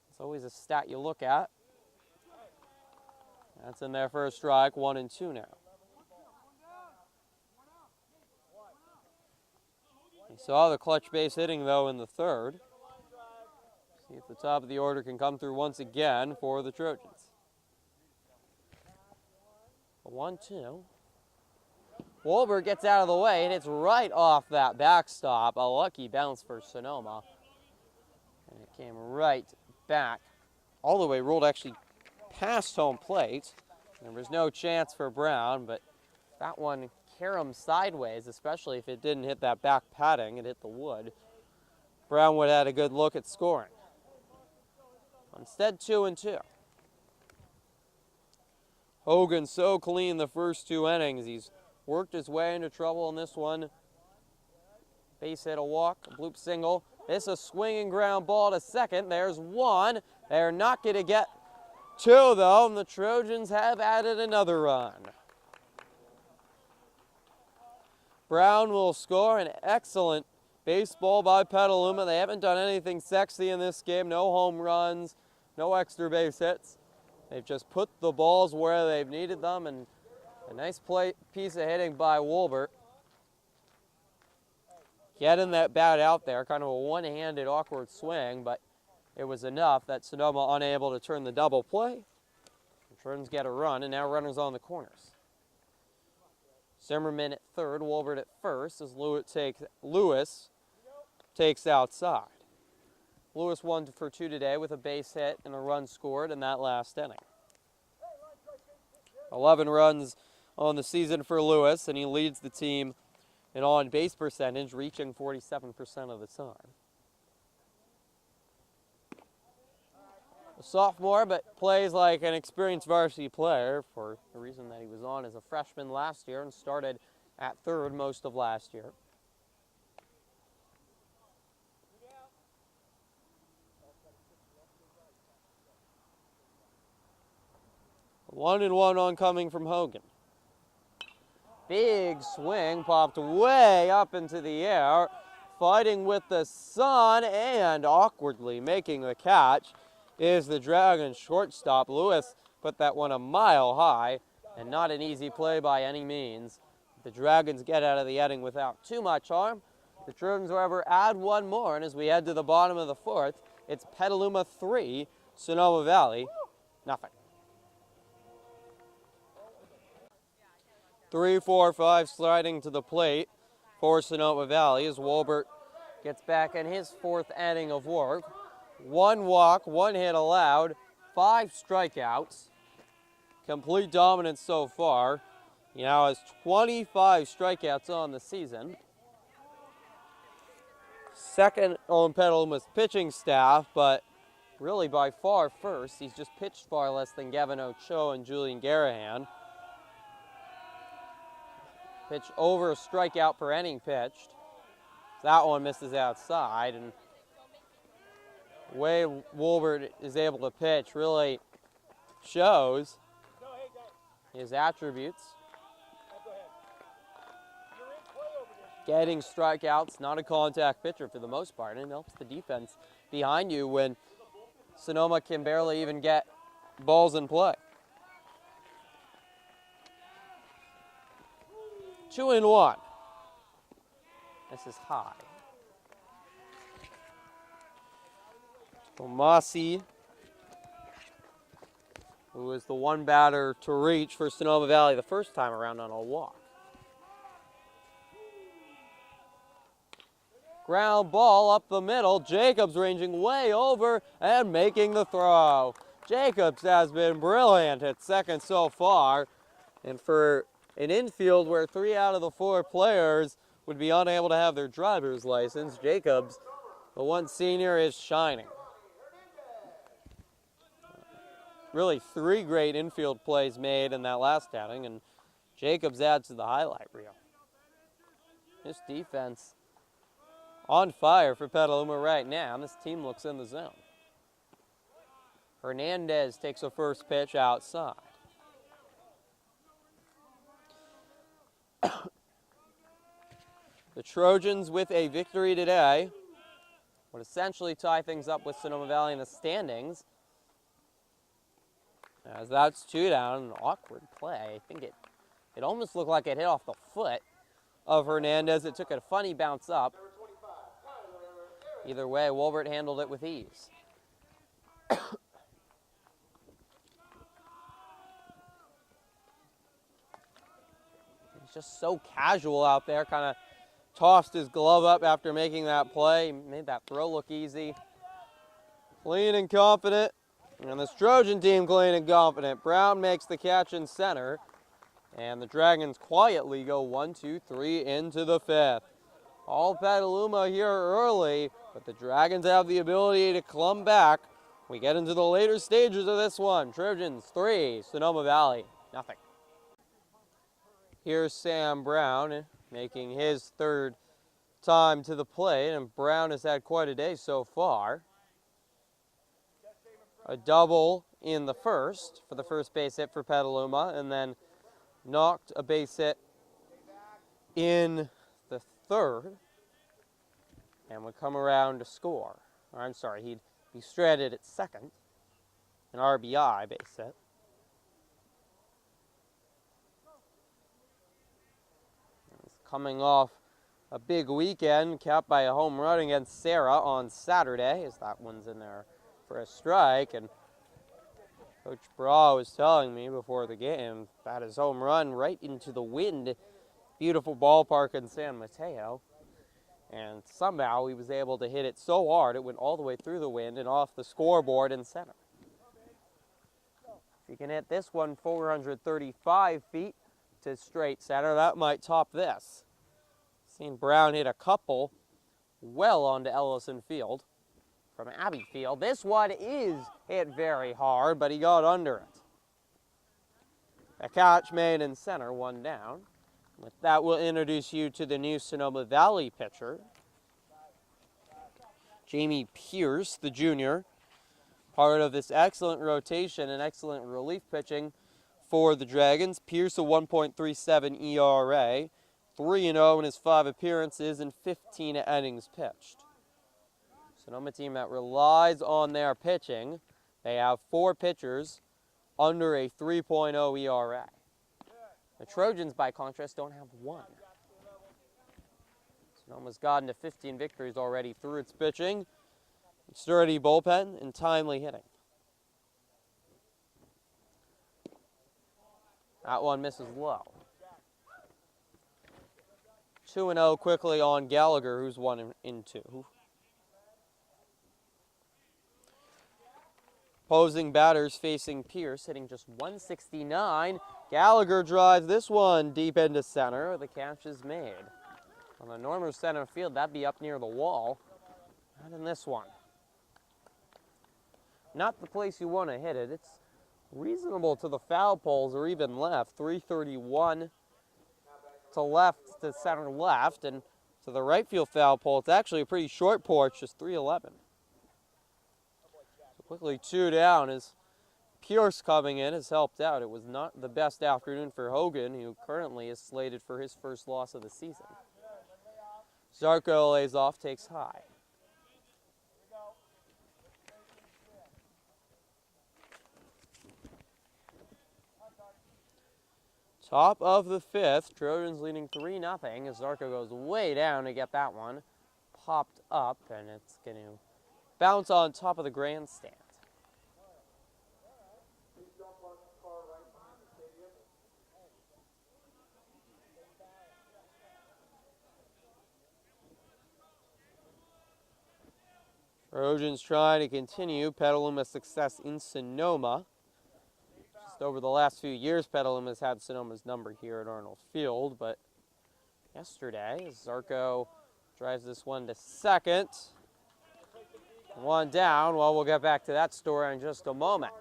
It's always a stat you look at. That's in their first strike, 1-2 now. You saw the clutch base hitting, though, in the third. See if the top of the order can come through once again for the Trojans. A 1-2. Wolbert gets out of the way and hits right off that backstop. A lucky bounce for Sonoma. And it came right back. All the way rolled actually past home plate. There was no chance for Brown, but that one caromed sideways, especially if it didn't hit that back padding. It hit the wood. Brown would have had a good look at scoring. Instead, 2-2. Hogan so clean the first 2 innings. He's worked his way into trouble in this one. Base hit, a walk, a bloop single. This a swinging ground ball to second. There's 1. They're not going to get 2, though, and the Trojans have added another run. Brown will score. An excellent baseball by Petaluma. They haven't done anything sexy in this game. No home runs, no extra base hits. They've just put the balls where they've needed them, and a nice piece of hitting by Wolbert. Getting that bat out there, kind of a one-handed awkward swing, but it was enough that Sonoma unable to turn the double play. The Trojans get a run, and now runners on the corners. Zimmerman at third, Wolbert at first, as Lewis takes outside. Lewis 1 for 2 today with a base hit and a run scored in that last inning. 11 runs on the season for Lewis, and he leads the team in on-base percentage, reaching 47% of the time. A sophomore, but plays like an experienced varsity player for the reason that he was on as a freshman last year and started at third most of last year. One and one oncoming from Hogan. Big swing, popped way up into the air, fighting with the sun and awkwardly making the catch is the Dragons shortstop. Lewis put that one a mile high, and not an easy play by any means. The Dragons get out of the inning without too much harm. The Trojans, however, add one more, and as we head to the bottom of the fourth, it's Petaluma 3, Sonoma Valley, nothing. 3-4-5 sliding to the plate for Sonoma Valley as Wolbert gets back in his 4th inning of work. 1 walk, 1 hit allowed, 5 strikeouts. Complete dominance so far. He now has 25 strikeouts on the season. Second on Petaluma's pitching staff, but really by far first. He's just pitched far less than Gavin Ochoa and Julian Garahan. Pitch over a strikeout per inning pitched. That one misses outside, and the way Wolbert is able to pitch really shows his attributes. Getting strikeouts, not a contact pitcher for the most part, and it helps the defense behind you when Sonoma can barely even get balls in play. 2-1. This is high. Tomasi, who was the one batter to reach for Sonoma Valley the first time around on a walk. Ground ball up the middle. Jacobs ranging way over and making the throw. Jacobs has been brilliant at second so far. And for an infield where 3 out of the 4 players would be unable to have their driver's license, Jacobs, the one senior, is shining. Really 3 great infield plays made in that last outing, and Jacobs adds to the highlight reel. This defense on fire for Petaluma right now, and this team looks in the zone. Hernandez takes a first pitch outside. The Trojans, with a victory today, would essentially tie things up with Sonoma Valley in the standings. As that's 2 down, an awkward play. I think it almost looked like it hit off the foot of Hernandez. It took a funny bounce up. Either way, Wolbert handled it with ease. just so casual out there, kind of tossed his glove up after making that play, made that throw look easy. Clean and confident, and this Trojan team clean and confident. Brown makes the catch in center, and the Dragons quietly go 1-2-3 into the fifth. All Petaluma here early, but the Dragons have the ability to come back. We get into the later stages of this one. Trojans 3, Sonoma Valley nothing. Here's Sam Brown making his third time to the plate, and Brown has had quite a day so far. A double in the first for the first base hit for Petaluma, and then knocked a base hit in the third, and would come around to score. Or, I'm sorry, he'd be stranded at second, an RBI base hit. He's coming off a big weekend, capped by a home run against Sarah on Saturday, as that one's in there for a strike. And Coach Bra was telling me before the game about his home run right into the wind. Beautiful ballpark in San Mateo. And somehow he was able to hit it so hard it went all the way through the wind and off the scoreboard in center. If you can hit this one 435 feet to straight center, that might top this. Seen Brown hit a couple well onto Ellison Field from Abbey Field. This one is hit very hard, but he got under it. A catch made in center, one down. With that, we'll introduce you to the new Sonoma Valley pitcher, Jamie Pierce, the junior, part of this excellent rotation and excellent relief pitching for the Dragons. Pierce, a 1.37 ERA, 3-0 in his 5 appearances and 15 innings pitched. Sonoma team that relies on their pitching. They have 4 pitchers under a 3.0 ERA. The Trojans, by contrast, don't have 1. Sonoma's gotten to 15 victories already through its pitching, sturdy bullpen, and timely hitting. That one misses low. 2-0 quickly on Gallagher, who's 1-2. Opposing batters facing Pierce, hitting just 169. Gallagher drives this one deep into center. The catch is made. On the normal center field, that'd be up near the wall. Not in this one. Not the place you want to hit it. It's reasonable to the foul poles or even left. 331 to left, to center left, and to the right field foul pole. It's actually a pretty short porch, just 311. Quickly 2 down as Pierce coming in has helped out. It was not the best afternoon for Hogan, who currently is slated for his first loss of the season. Zarco lays off, takes high. Top of the 5th, Trojans leading 3-0 as Zarco goes way down to get that one popped up, and it's going to bounce on top of the grandstand. Trojans trying to continue Petaluma's success in Sonoma. Just over the last few years, Petaluma's had Sonoma's number here at Arnold Field, but yesterday, Zarco drives this one to second. One down. Well, we'll get back to that story in just a moment.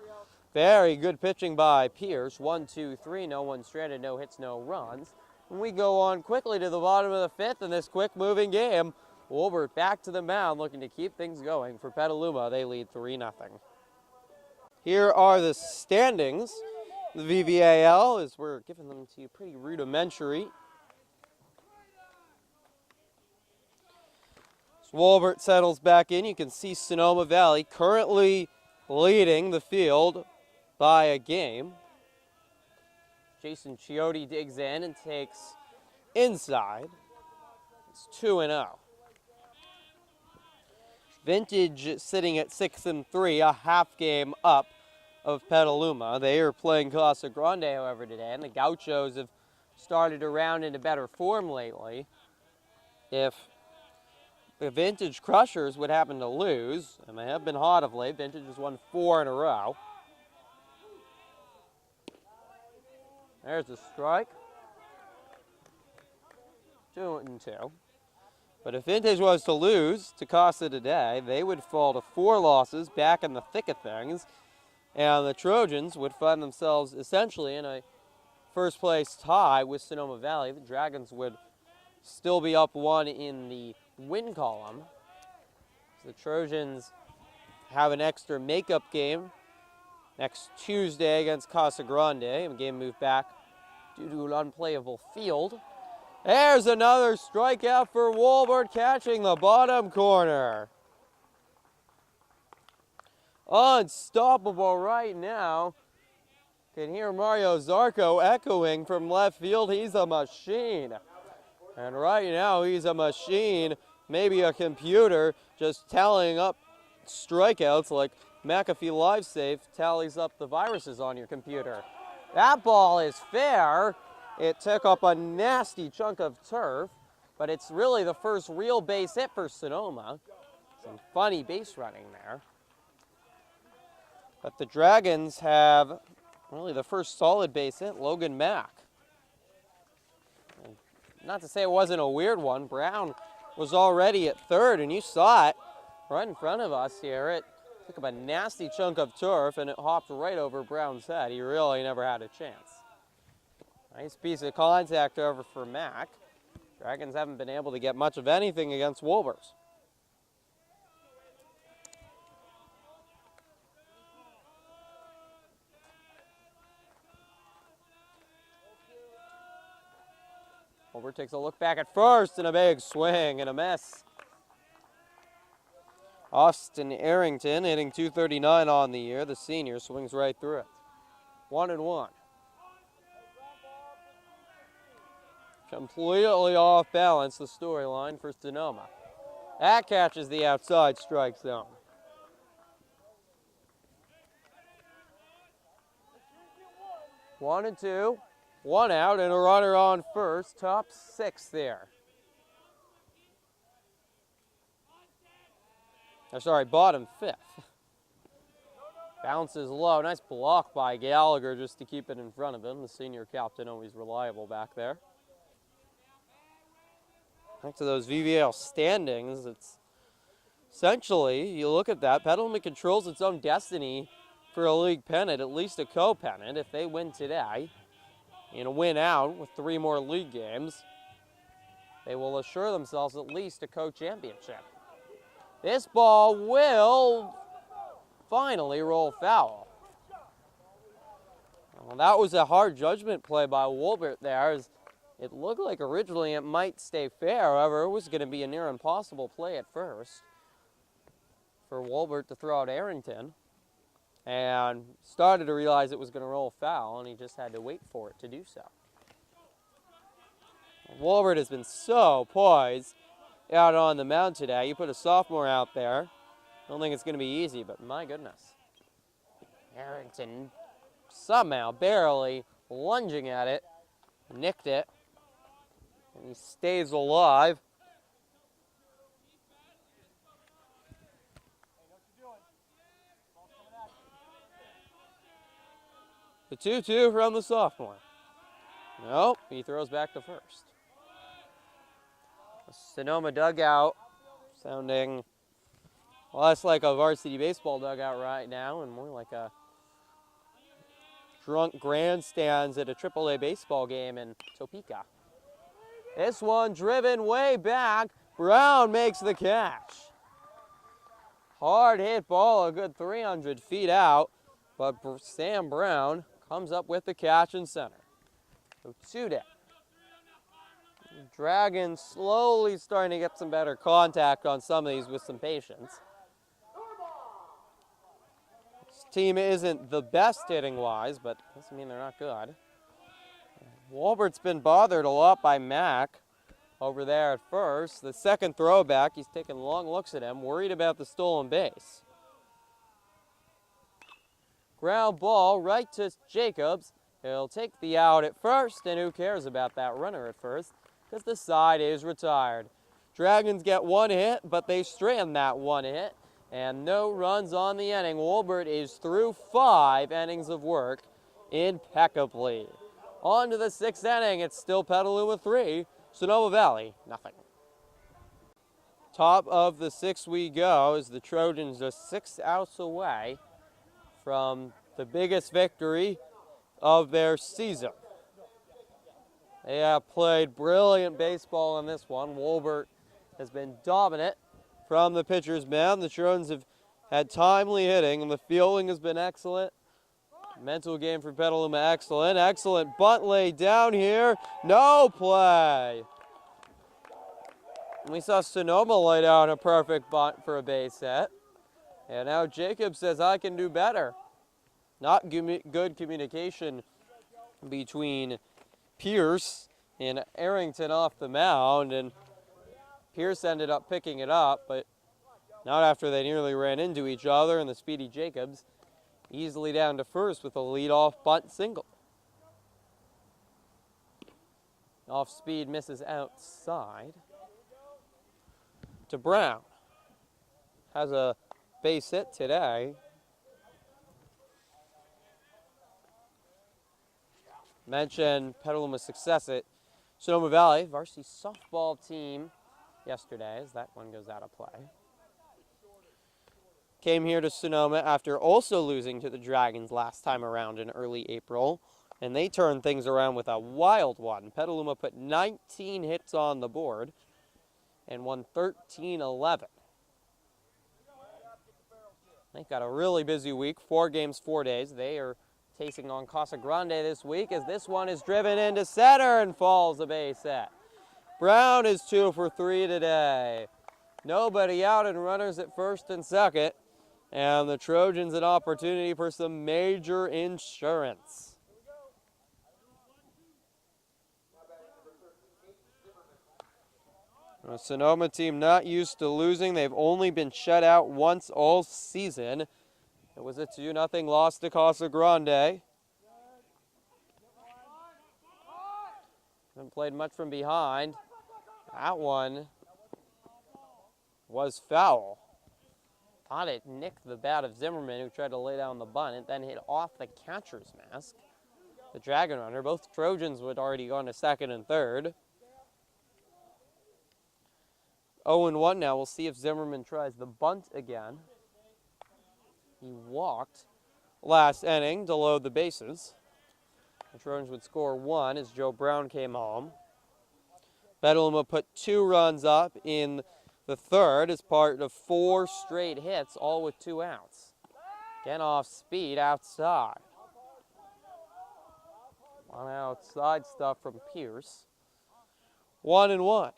Very good pitching by Pierce. 1-2-3. No one stranded, no hits, no runs. And we go on quickly to the bottom of the 5th in this quick-moving game. Wolbert back to the mound, looking to keep things going for Petaluma. They lead 3-0. Here are the standings. The VVAL, as we're giving them to you pretty rudimentary. Wolbert settles back in. You can see Sonoma Valley currently leading the field by a game. Jason Chiotti digs in and takes inside. It's 2-0. Vintage sitting at 6-3, a half game up of Petaluma. They are playing Casa Grande, however, today, and the Gauchos have started to round into better form lately. If the Vintage Crushers would happen to lose, and they have been hot of late, Vintage has won 4 in a row. There's a strike. 2-2. But if Vintage was to lose to Casa today, they would fall to 4 losses, back in the thick of things, and the Trojans would find themselves essentially in a first-place tie with Sonoma Valley. The Dragons would still be up 1 in the win column. The Trojans have an extra makeup game next Tuesday against Casa Grande. A game moved back due to an unplayable field. There's another strikeout for Wolbert, catching the bottom corner. Unstoppable right now. Can hear Mario Zarco echoing from left field. He's a machine. And right now he's a machine, maybe a computer, just tallying up strikeouts like McAfee LiveSafe tallies up the viruses on your computer. That ball is fair. It took up a nasty chunk of turf, but it's really the first real base hit for Sonoma. Some funny base running there. But the Dragons have really the first solid base hit, Logan Mack. And not to say it wasn't a weird one. Brown was already at third, and you saw it right in front of us here. It took up a nasty chunk of turf, and it hopped right over Brown's head. He really never had a chance. Nice piece of contact over for Mack. Dragons haven't been able to get much of anything against Wolvers. Wolbert takes a look back at first, and a big swing and a miss. Austin Arrington hitting .239 on the year. The senior swings right through it. 1-1. Completely off balance, the storyline for Sonoma. That catches the outside strike zone. One and two, 1 out, and a runner on first. Top 6 there. Bottom 5th. Bounces low. Nice block by Gallagher just to keep it in front of him. The senior captain always reliable back there. Back to those VVAL standings, it's essentially, you look at that, Petaluma controls its own destiny for a league pennant, at least a co-pennant. If they win today and win out with 3 more league games, they will assure themselves at least a co-championship. This ball will finally roll foul. Well, that was a hard judgment play by Wolbert there, as it looked like originally it might stay fair. However, it was going to be a near impossible play at first for Wolbert to throw out Arrington, and started to realize it was going to roll foul, and he just had to wait for it to do so. Wolbert has been so poised out on the mound today. You put a sophomore out there, I don't think it's going to be easy, but my goodness. Arrington somehow barely lunging at it, nicked it, and he stays alive. The 2-2 from the sophomore. Nope, he throws back to first. The Sonoma dugout sounding less like a varsity baseball dugout right now and more like a drunk grandstands at a AAA baseball game in Topeka. This one driven way back. Brown makes the catch. Hard hit ball, a good 300 feet out, but Sam Brown comes up with the catch in center. So 2 down. Dragons slowly starting to get some better contact on some of these with some patience. This team isn't the best hitting-wise, but doesn't mean they're not good. Wolbert's been bothered a lot by Mack over there at first. The second throwback, he's taking long looks at him, worried about the stolen base. Ground ball right to Jacobs. He'll take the out at first, and who cares about that runner at first, because the side is retired. Dragons get one hit, but they strand that one hit, and no runs on the inning. Wolbert is through 5 innings of work impeccably. On to the 6th inning. It's still Petaluma 3, Sonoma Valley nothing. Top of the 6th we go as the Trojans are 6 outs away from the biggest victory of their season. They have played brilliant baseball in this one. Wolbert has been dominant from the pitcher's mound. The Trojans have had timely hitting, and the fielding has been excellent. Mental game for Petaluma, excellent. Excellent bunt laid down here. No play. We saw Sonoma lay down a perfect bunt for a base hit. And now Jacob says, I can do better. Not good communication between Pierce and Arrington off the mound, and Pierce ended up picking it up, but not after they nearly ran into each other, and the speedy Jacobs easily down to first with a leadoff bunt single. Off speed misses outside to Brown. Has a base hit today. Mentioned Petalamu's success at Sonoma Valley, varsity softball team yesterday, as that one goes out of play. Came here to Sonoma after also losing to the Dragons last time around in early April, and they turned things around with a wild one. Petaluma put 19 hits on the board and won 13-11. They've got a really busy week, 4 games, 4 days. They are facing on Casa Grande this week as this one is driven into center and falls a base hit. Brown is 2 for 3 today. Nobody out and runners at first and second. And the Trojans an opportunity for some major insurance. A Sonoma team not used to losing. They've only been shut out once all season. It was a 2-0 loss to Casa Grande. Haven't played much from behind. That one was foul. Thought it nicked the bat of Zimmerman, who tried to lay down the bunt. It then hit off the catcher's mask. The Dragon runner. Both Trojans had already gone to second and third. 0-1 now. We'll see if Zimmerman tries the bunt again. He walked last inning to load the bases. The Trojans would score 1 as Joe Brown came home. Petaluma put 2 runs up in the third as part of 4 straight hits, all with 2 outs. Again off speed outside. On outside stuff from Pierce. 1-1.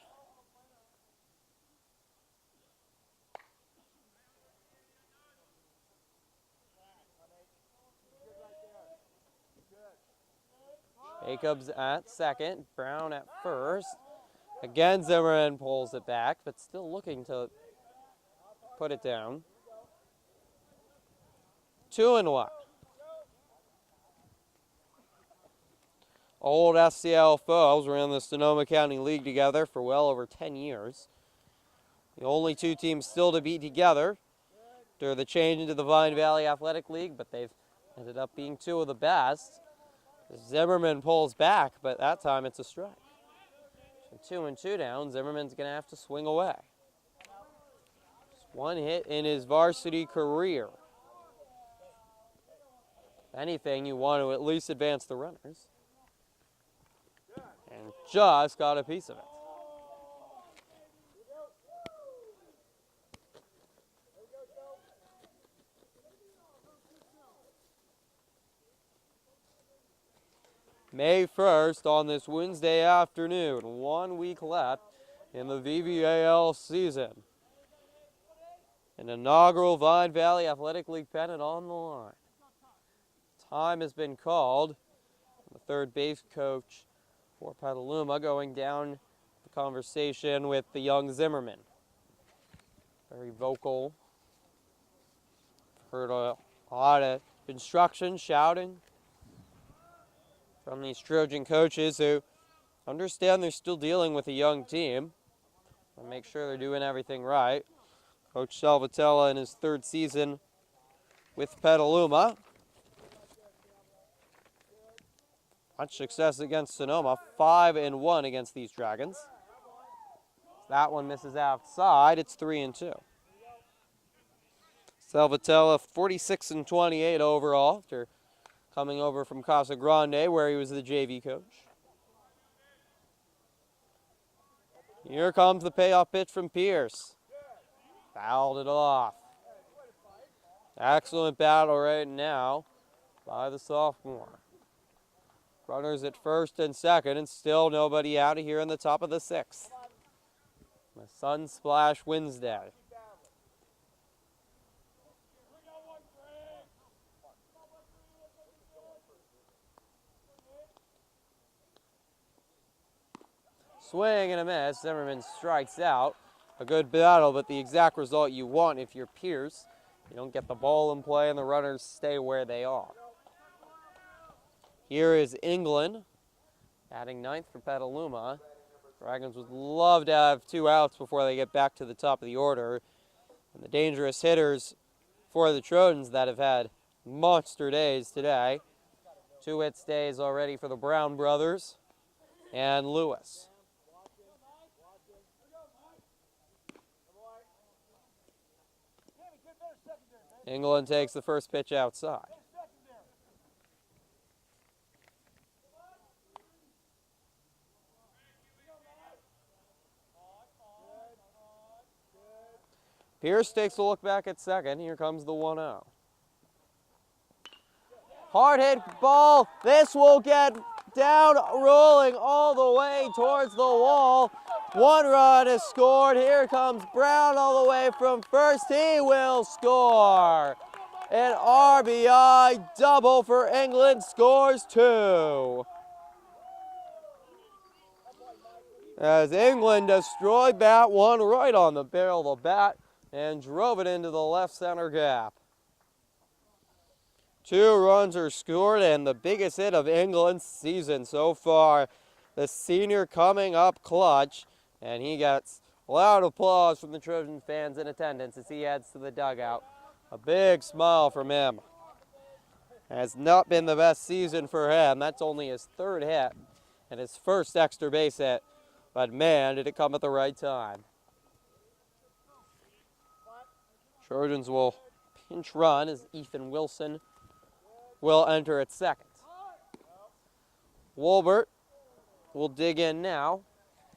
Jacobs at second, Brown at first. Again, Zimmerman pulls it back, but still looking to put it down. 2-1. Old SCL foes were in the Sonoma County League together for well over 10 years. The only 2 teams still to be together after the change into the Vine Valley Athletic League, but they've ended up being 2 of the best. Zimmerman pulls back, but that time it's a strike. So 2-2 down. Zimmerman's going to have to swing away. Just 1 hit in his varsity career. If anything, you want to at least advance the runners. And just got a piece of it. May 1st on this Wednesday afternoon. 1 week left in the VVAL season. An inaugural Vine Valley Athletic League pennant on the line. Time has been called. The third base coach for Petaluma going down the conversation with the young Zimmerman. Very vocal. Heard a lot of instruction, shouting. from these Trojan coaches who understand they're still dealing with a young team and make sure they're doing everything right. Coach Salvatella in his third season with Petaluma. Much success against Sonoma, 5-1 against these Dragons. That one misses outside, it's 3-2. Salvatella 46-28 overall after coming over from Casa Grande where he was the JV coach. Here comes the payoff pitch from Pierce. Fouled it off. Excellent battle right now by the sophomore. Runners at first and second, and still nobody out of here in the top of the sixth. The Sun Splash Wednesday. Swing and a miss. Zimmerman strikes out. A good battle, but the exact result you want if you're Pierce. You don't get the ball in play and the runners stay where they are. Here is England, adding ninth for Petaluma. Dragons would love to have 2 outs before they get back to the top of the order. And the dangerous hitters for the Trojans that have had monster days today. 2 hit stays already for the Brown brothers and Lewis. England takes the first pitch outside. Pierce takes a look back at second. Here comes the 1-0. Hard hit ball. This will get down, rolling all the way towards the wall. 1 run is scored. Here comes Brown all the way from first. He will score. An RBI double for England, scores 2. As England destroyed that one right on the barrel of the bat and drove it into the left center gap. 2 runs are scored, and the biggest hit of England's season so far. The senior coming up clutch, and he gets loud applause from the Trojan fans in attendance as he heads to the dugout. A big smile from him. Has not been the best season for him. That's only his 3rd hit and his first extra base hit, but man, did it come at the right time. Trojans will pinch run as Ethan Wilson will enter at second. Wolbert will dig in now.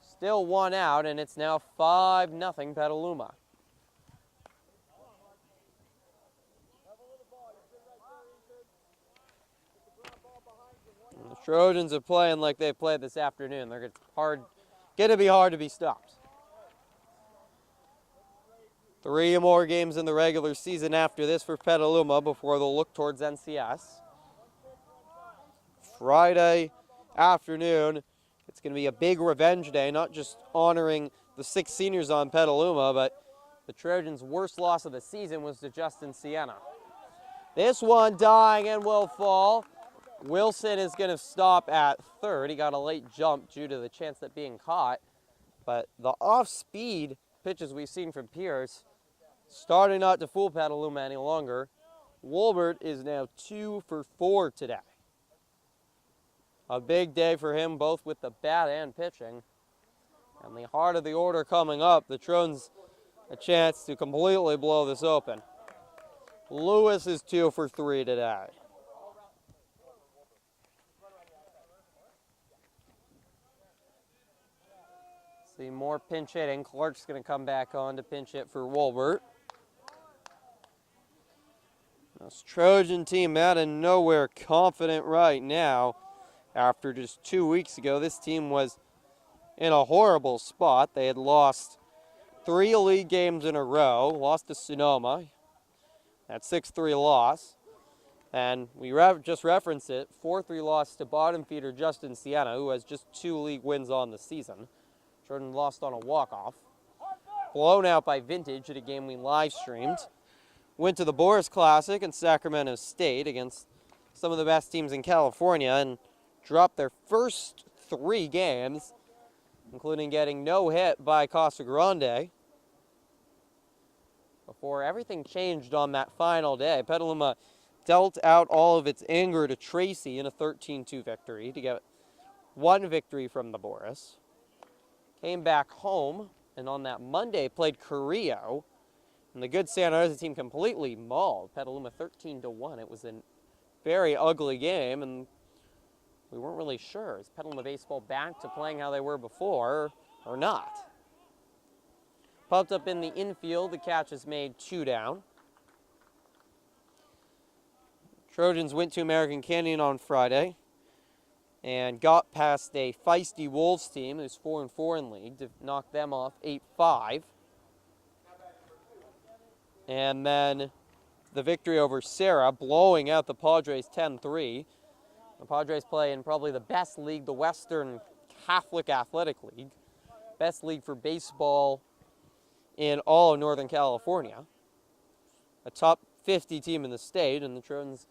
Still 1 out, and it's now 5-0 Petaluma. And the Trojans are playing like they played this afternoon. They're going to be hard to be stopped. 3 more games in the regular season after this for Petaluma before they'll look towards NCS. Friday afternoon, it's going to be a big revenge day, not just honoring the 6 seniors on Petaluma, but the Trojans' worst loss of the season was to Justin Sienna. This one dying and will fall. Wilson is going to stop at third. He got a late jump due to the chance at being caught, but the off-speed pitches we've seen from Pierce starting not to fool Petaluma any longer. Wolbert is now 2 for 4 today. A big day for him, both with the bat and pitching. And the heart of the order coming up, the Trojans a chance to completely blow this open. Lewis is 2 for 3 today. See more pinch hitting. Clark's going to come back on to pinch hit for Wolbert. This Trojan team out of nowhere confident right now. After just 2 weeks ago, this team was in a horrible spot. They had lost 3 league games in a row, lost to Sonoma, that 6-3 loss. And we just referenced it, 4-3 loss to bottom feeder Justin Sienna, who has just 2 league wins on the season. Jordan lost on a walk-off. Blown out by Vintage at a game we live streamed. Went to the Boris Classic in Sacramento State against some of the best teams in California and dropped their first 3 games, including getting no hit by Casa Grande, before everything changed on that final day. Petaluma dealt out all of its anger to Tracy in a 13-2 victory to get 1 victory from the Boris. Came back home, and on that Monday played Carrillo, and the good Santa Rosa team completely mauled Petaluma 13-1. It was a very ugly game, and we weren't really sure. Is Petaluma baseball back to playing how they were before or not? Popped up in the infield, the catch is made 2 down. Trojans went to American Canyon on Friday and got past a feisty Wolves team who's 4-4 in league to knock them off 8-5. And then the victory over Serra, blowing out the Padres 10-3. The Padres play in probably the best league, the Western Catholic Athletic League. Best league for baseball in all of Northern California. A top 50 team in the state, and the Trojans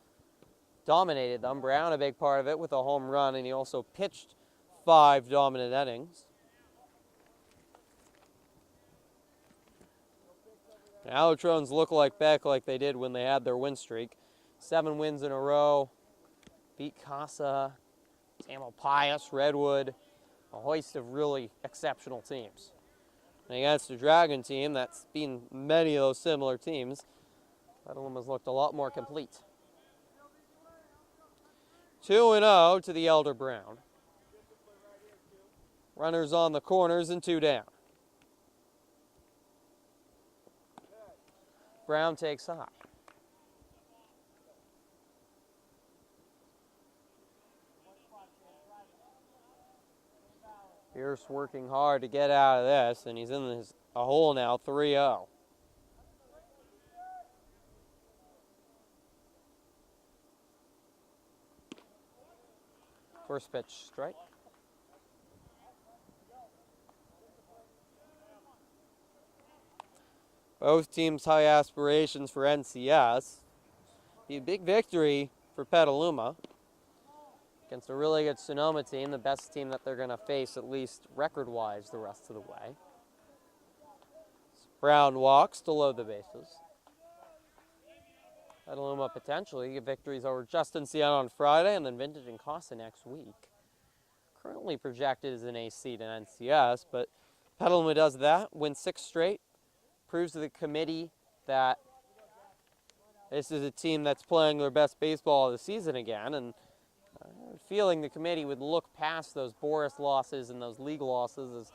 dominated them. Brown, a big part of it, with a home run, and he also pitched 5 dominant innings. Now the Trojans look back like they did when they had their win streak. 7 wins in a row. Beat Casa, Tamalpais, Redwood, a host of really exceptional teams. And against a Dragon team that's been many of those similar teams, Petaluma's looked a lot more complete. 2-0 to the Elder Brown. Runners on the corners and 2 down. Brown takes high. Pierce working hard to get out of this, and he's in a hole now, 3-0. First pitch, strike. Both teams high aspirations for NCS. Be a big victory for Petaluma against a really good Sonoma team, the best team that they're going to face, at least record-wise, the rest of the way. Brown walks to load the bases. Petaluma potentially get victories over Justin Siena on Friday and then Vintage and Casa next week. Currently projected as an AC to NCS, but Petaluma does that, wins 6 straight, proves to the committee that this is a team that's playing their best baseball of the season again, and feeling the committee would look past those Boris losses and those league losses as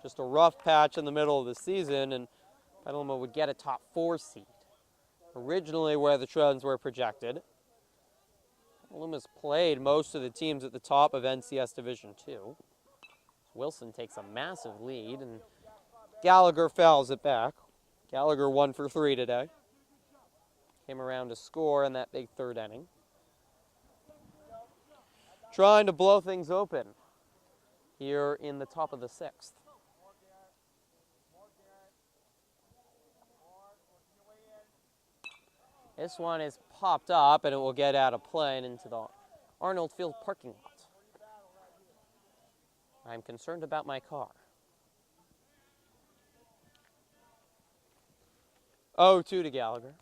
just a rough patch in the middle of the season, and Petaluma would get a top 4 seed. Originally where the Trojans were projected. Petaluma's played most of the teams at the top of NCS Division 2. Wilson takes a massive lead, and Gallagher fouls it back. Gallagher 1 for 3 today. Came around to score in that big 3rd inning. Trying to blow things open here in the top of the 6th. This one is popped up, and it will get out of play and into the Arnold Field parking lot. I'm concerned about my car. 0-2 to Gallagher.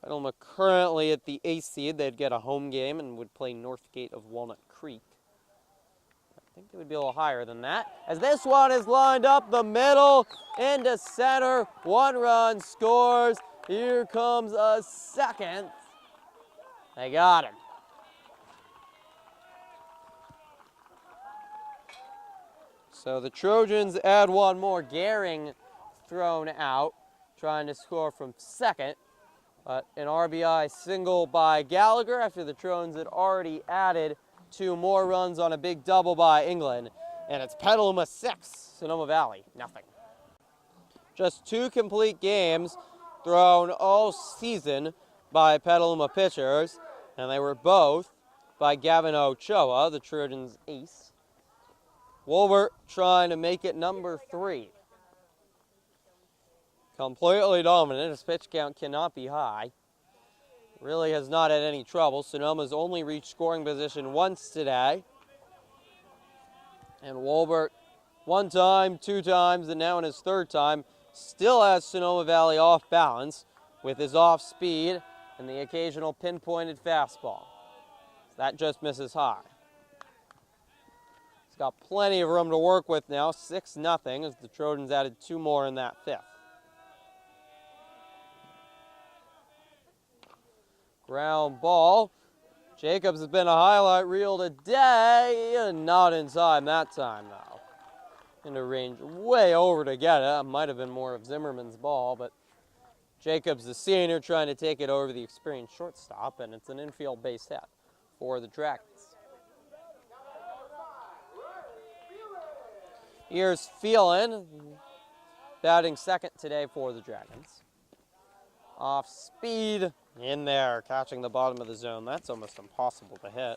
Petaluma currently at the 8th seed. They'd get a home game and would play Northgate of Walnut Creek. I think they would be a little higher than that. As this one is lined up the middle into center. 1 run scores. Here comes a second. They got him. So the Trojans add 1 more. Gehring thrown out, trying to score from second. But an RBI single by Gallagher after the Trojans had already added 2 more runs on a big double by England. And it's Petaluma 6, Sonoma Valley, nothing. Just 2 complete games thrown all season by Petaluma pitchers, and they were both by Gavin Ochoa, the Trojans' ace. Wolbert trying to make it number 3. Completely dominant. His pitch count cannot be high. really has not had any trouble. Sonoma's only reached scoring position once today. And Wolbert, one time, two times, and now in his third time, still has Sonoma Valley off balance with his off speed and the occasional pinpointed fastball. That just misses high. He's got plenty of room to work with now, 6-0, as the Trojans added 2 more in that fifth. Ground ball. Jacobs has been a highlight reel today, and not in time that time, though. Into range way over to get it. That might have been more of Zimmerman's ball, but Jacobs, the senior, trying to take it over the experienced shortstop, and it's an infield base hit for the Dragons. Here's Phelan, batting second today for the Dragons. Off speed, in there, catching the bottom of the zone. That's almost impossible to hit.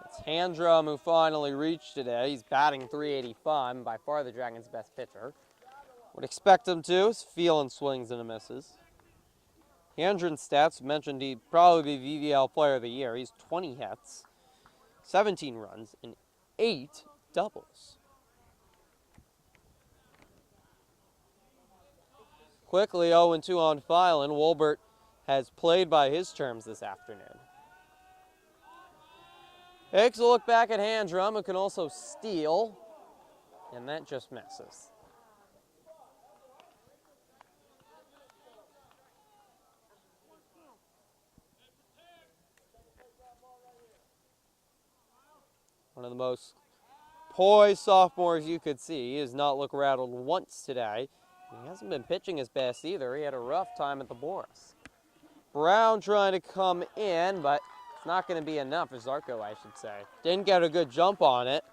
It's Handrum who finally reached today. He's batting .385, and by far the Dragons' best pitcher. Would expect him to, as Phelan swings and misses. Handrum's stats mentioned he'd probably be VVAL Player of the Year. He's 20 hits, 17 runs, and 8 doubles. Quickly 0-2 on Phelan. Wolbert has played by his terms this afternoon. Takes a look back at Handrum, who can also steal, and that just misses. One of the most poised sophomores you could see. He has not looked rattled once today. He hasn't been pitching his best either. He had a rough time at the Boris. Brown trying to come in, but it's not going to be enough, as Zarco, I should say. Didn't get a good jump on it.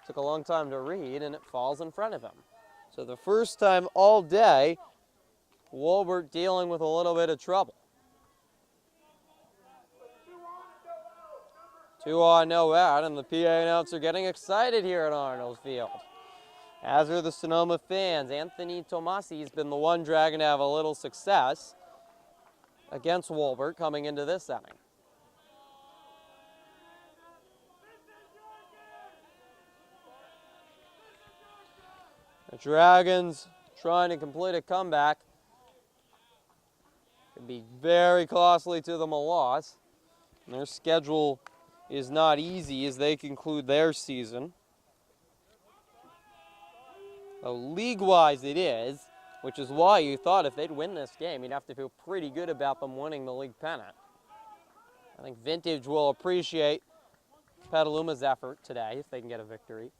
Took a long time to read, and it falls in front of him. So the first time all day, Wolbert dealing with a little bit of trouble. 2 on, no out, and the PA announcer getting excited here at Arnold Field. As are the Sonoma fans. Anthony Tomasi has been the one Dragon to have a little success against Wolbert coming into this inning. The Dragons trying to complete a comeback. Could be very costly to them a loss. And their schedule is not easy as they conclude their season. So league-wise it is, which is why you thought if they'd win this game, you'd have to feel pretty good about them winning the league pennant. I think Vintage will appreciate Petaluma's effort today if they can get a victory.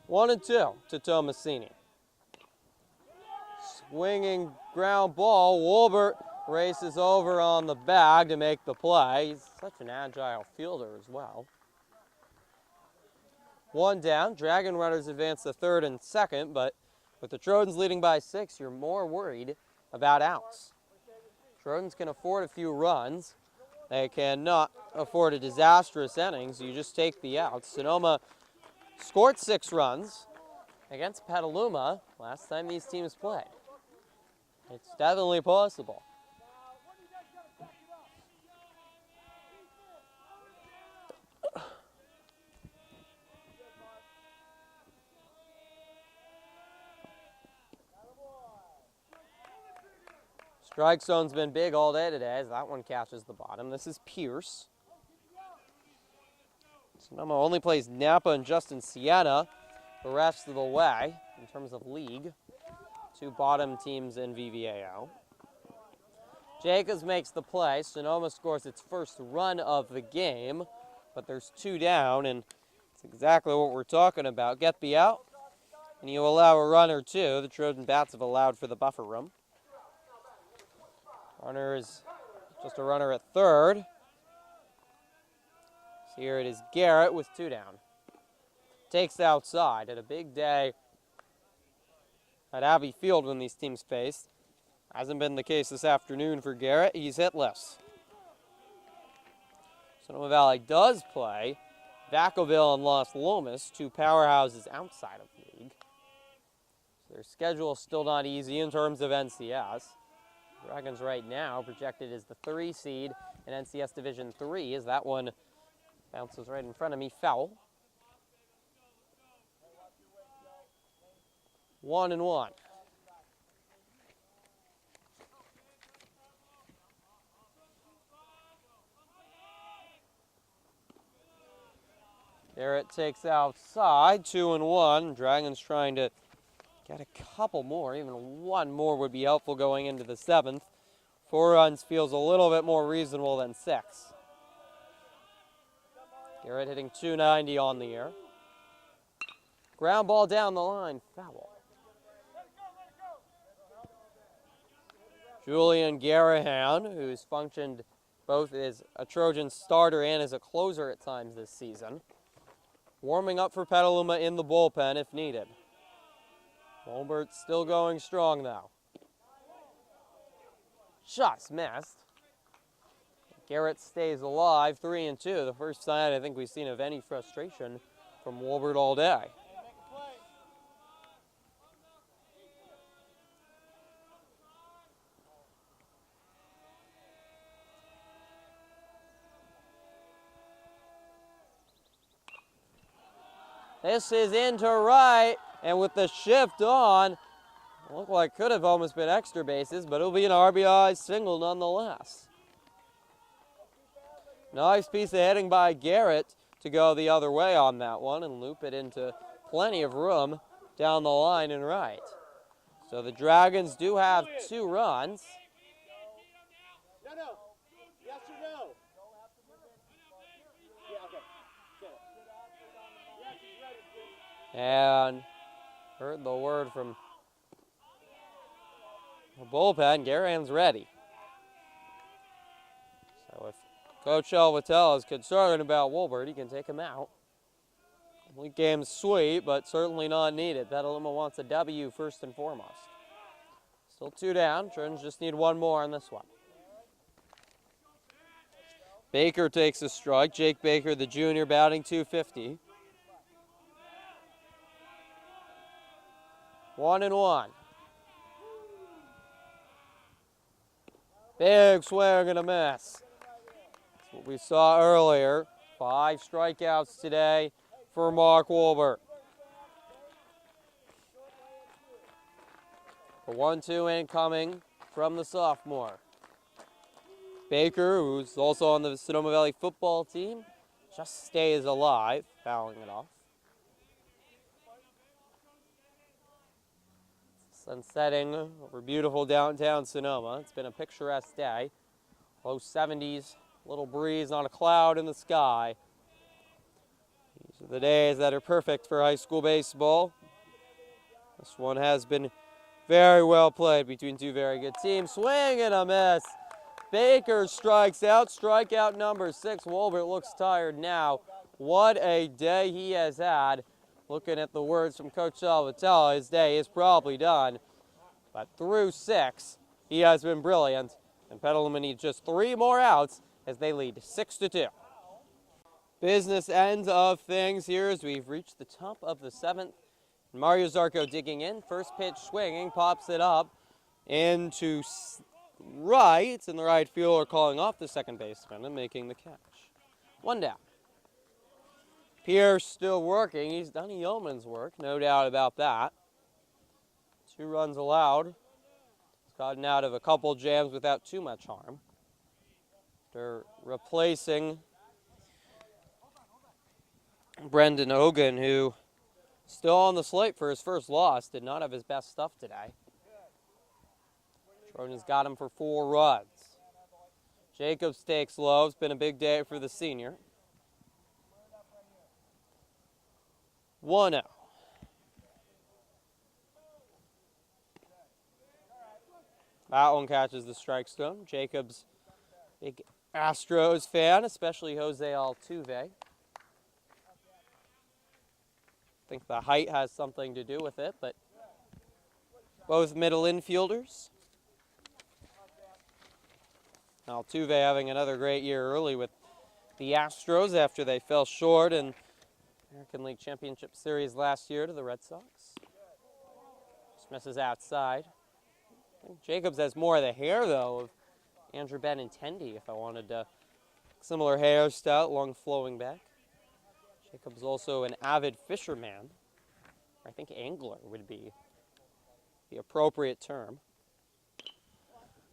1-2 to Tomasini. Swinging ground ball. Wolbert races over on the bag to make the play. He's such an agile fielder as well. 1 down. Dragon runners advance to third and second, but with the Trojans leading by 6, you're more worried about outs. Trojans can afford a few runs. They cannot afford a disastrous inning, so you just take the outs. Sonoma scored 6 runs against Petaluma last time these teams played. It's definitely possible. Strike zone's been big all day today as that one catches the bottom. This is Pierce. Sonoma only plays Napa and Justin Siena the rest of the way in terms of league. 2 bottom teams in VVAL. Jacobs makes the play. Sonoma scores its first run of the game, but there's 2 down, and it's exactly what we're talking about. Get the out, and you allow a run or 2. The Trojan bats have allowed for the buffer room. Runner is just a runner at third. So here it is Garrett with 2 down. Takes outside. Had a big day at Abbey Field when these teams faced. Hasn't been the case this afternoon for Garrett. He's hitless. Sonoma Valley does play Vacaville and Las Lomas, two powerhouses outside of league. Their schedule is still not easy in terms of NCS. Dragons right now projected as the 3 seed in NCS Division 3 as that one bounces right in front of me, foul. 1-1. Garrett takes outside, 2-1. Dragons trying to get a couple more, even one more would be helpful going into the 7th. 4 runs feels a little bit more reasonable than 6. Garrett hitting .290 on the year. Ground ball down the line, foul. Julian Garahan, who's functioned both as a Trojan starter and as a closer at times this season, warming up for Petaluma in the bullpen if needed. Wolbert's still going strong though. Just missed. Garrett stays alive, 3-2. The first sign I think we've seen of any frustration from Wolbert all day. This is into right, and with the shift on, looked like could have almost been extra bases, but it'll be an RBI single nonetheless. Nice piece of hitting by Garrett to go the other way on that one and loop it into plenty of room down the line and right. So the Dragons do have 2 runs. No. Yes or no? Yeah, okay. And heard the word from the bullpen, Garahan's ready. So if Coach Elvatel is concerned about Wolbert, he can take him out. Complete game's sweet, but certainly not needed. Petaluma wants a W first and foremost. Still 2 down. Trojans just need 1 more on this one. Baker takes a strike. Jake Baker, the junior, batting .250. 1-1. Big swing and a miss. That's what we saw earlier. 5 strikeouts today for Mark Wolbert. A 1-2 incoming from the sophomore. Baker, who's also on the Sonoma Valley football team, just stays alive, fouling it off. Sun setting over beautiful downtown Sonoma. It's been a picturesque day. Low 70s, little breeze, not a cloud in the sky. These are the days that are perfect for high school baseball. This one has been very well played between 2 very good teams. Swing and a miss. Baker strikes out, strikeout number 6. Wolbert looks tired now. What a day he has had. Looking at the words from Coach Salvatella, his day is probably done. But through 6, he has been brilliant. And Petaluma needs just 3 more outs as they lead 6-2. Business end of things here as we've reached the top of the 7th. Mario Zarco digging in. First pitch swinging, pops it up into right. And the right fielder calling off the second baseman and making the catch. 1 down. Pierce still working. He's done yeoman's work, no doubt about that. 2 runs allowed. He's gotten out of a couple jams without too much harm. They're replacing Brendan Hogan, who still on the slate for his first loss. Did not have his best stuff today. Trojans got him for 4 runs. Jacobs takes low. It's been a big day for the senior. 1-0. That one catches the strike zone. Jacobs, big Astros fan, especially Jose Altuve. I think the height has something to do with it, but both middle infielders. Altuve having another great year early with the Astros after they fell short in American League Championship Series last year to the Red Sox. Just misses outside. I think Jacobs has more of the hair, though, of Andrew Benintendi, if I wanted a similar hairstyle, long flowing back. Jacobs also an avid fisherman. I think angler would be the appropriate term.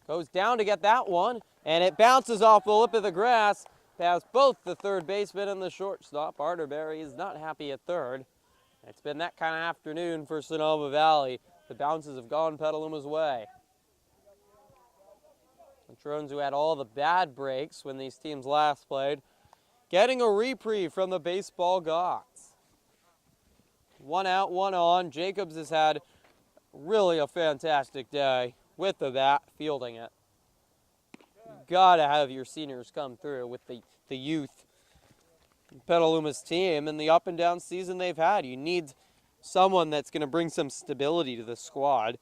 Goes down to get that one, and it bounces off the lip of the grass past both the third baseman and the shortstop. Arterberry is not happy at third. It's been that kind of afternoon for Sonoma Valley. The bounces have gone Petaluma's way. The Trojans, who had all the bad breaks when these teams last played, getting a reprieve from the baseball gods. 1 out, 1 on. Jacobs has had really a fantastic day with the bat, fielding it. Gotta have your seniors come through with the youth Petaluma's team and the up and down season they've had. You need someone that's going to bring some stability to the squad.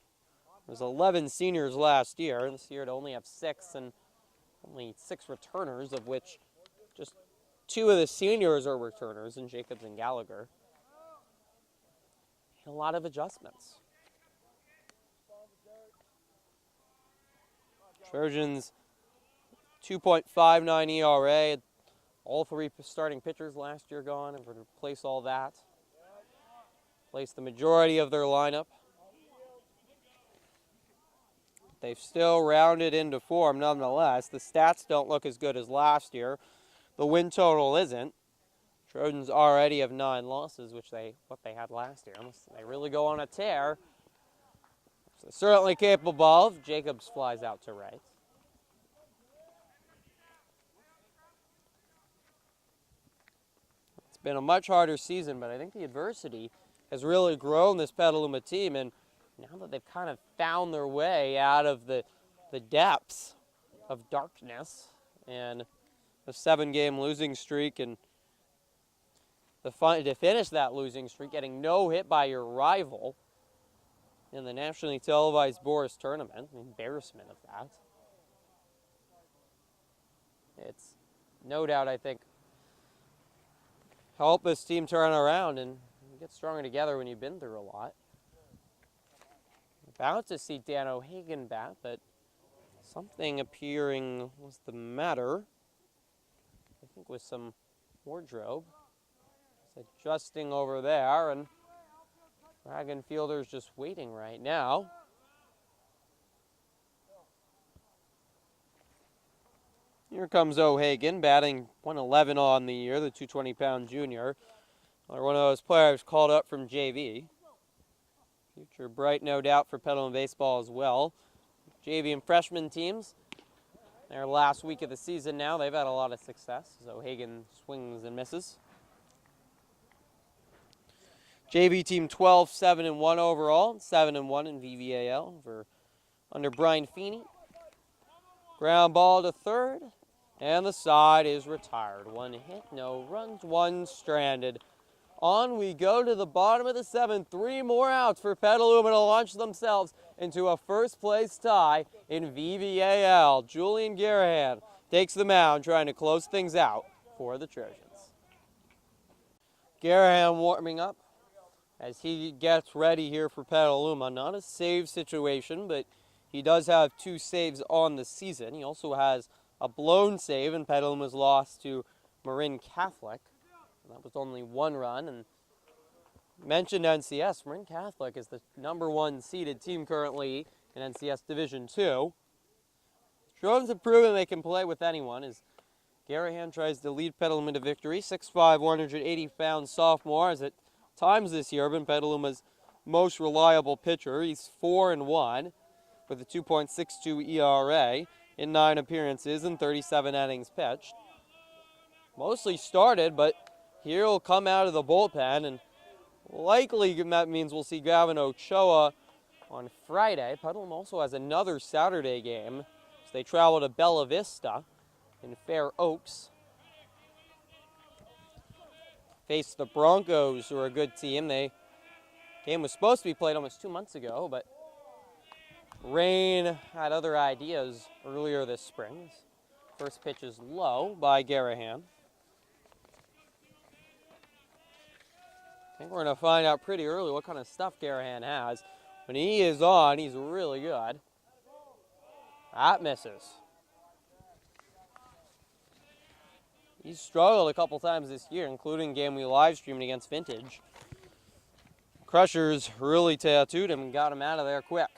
There's 11 seniors last year. This year to only have 6, and only 6 returners, of which just 2 of the seniors are returners, in Jacobs and Gallagher. And a lot of adjustments. Trojans 2.59 ERA. All 3 starting pitchers last year gone, and would replace all that. Replace the majority of their lineup. They've still rounded into form nonetheless. The stats don't look as good as last year. The win total isn't. Trojans already have 9 losses, which what they had last year. Unless they really go on a tear. So certainly capable of. Jacobs flies out to right. It's been a much harder season, but I think the adversity has really grown this Petaluma team, and now that they've kind of found their way out of the depths of darkness and a 7-game losing streak, and to finish that losing streak, getting no hit by your rival in the nationally televised Boris tournament, the embarrassment of that. It's no doubt, I think, help this team turn around and get stronger together when you've been through a lot. About to see Dan O'Hagan bat, but something appearing was the matter. I think with some wardrobe. It's adjusting over there, and Dragon fielder's just waiting right now. Here comes O'Hagan, batting 111 on the year, the 220-pound junior. One of those players called up from JV. Future bright, no doubt, for Petaluma baseball as well. JV and freshman teams, their last week of the season now, they've had a lot of success. So O'Hagan swings and misses. JV team 12, 7-1 overall, 7-1 in VVAL under Brian Feeney. Ground ball to third, and the side is retired. 1 hit, no runs, 1 stranded. On we go to the bottom of the 7th. 3 more outs for Petaluma to launch themselves into a first-place tie in VVAL. Julian Garahan takes the mound, trying to close things out for the Trojans. Garahan warming up as he gets ready here for Petaluma. Not a save situation, but he does have 2 saves on the season. He also has a blown save in Petaluma's loss to Marin Catholic. That was only 1 run. And mentioned NCS. Marin Catholic is the #1 seeded team currently in NCS Division II. Trojans have proven they can play with anyone as Garahan tries to lead Petaluma to victory. 6'5", 180-pound sophomore has at times this year been Petaluma's most reliable pitcher. He's 4-1 with a 2.62 ERA in 9 appearances and 37 innings pitched. Mostly started, but he'll come out of the bullpen, and likely that means we'll see Gavin Ochoa on Friday. Petaluma also has another Saturday game as they travel to Bella Vista in Fair Oaks. Face the Broncos, who are a good team. The game was supposed to be played almost 2 months ago, but rain had other ideas earlier this spring. First pitch is low by Garahan. I think we're going to find out pretty early what kind of stuff Garahan has. When he is on, he's really good. That misses. He's struggled a couple times this year, including a game we live streamed against Vintage. Crushers really tattooed him and got him out of there quick.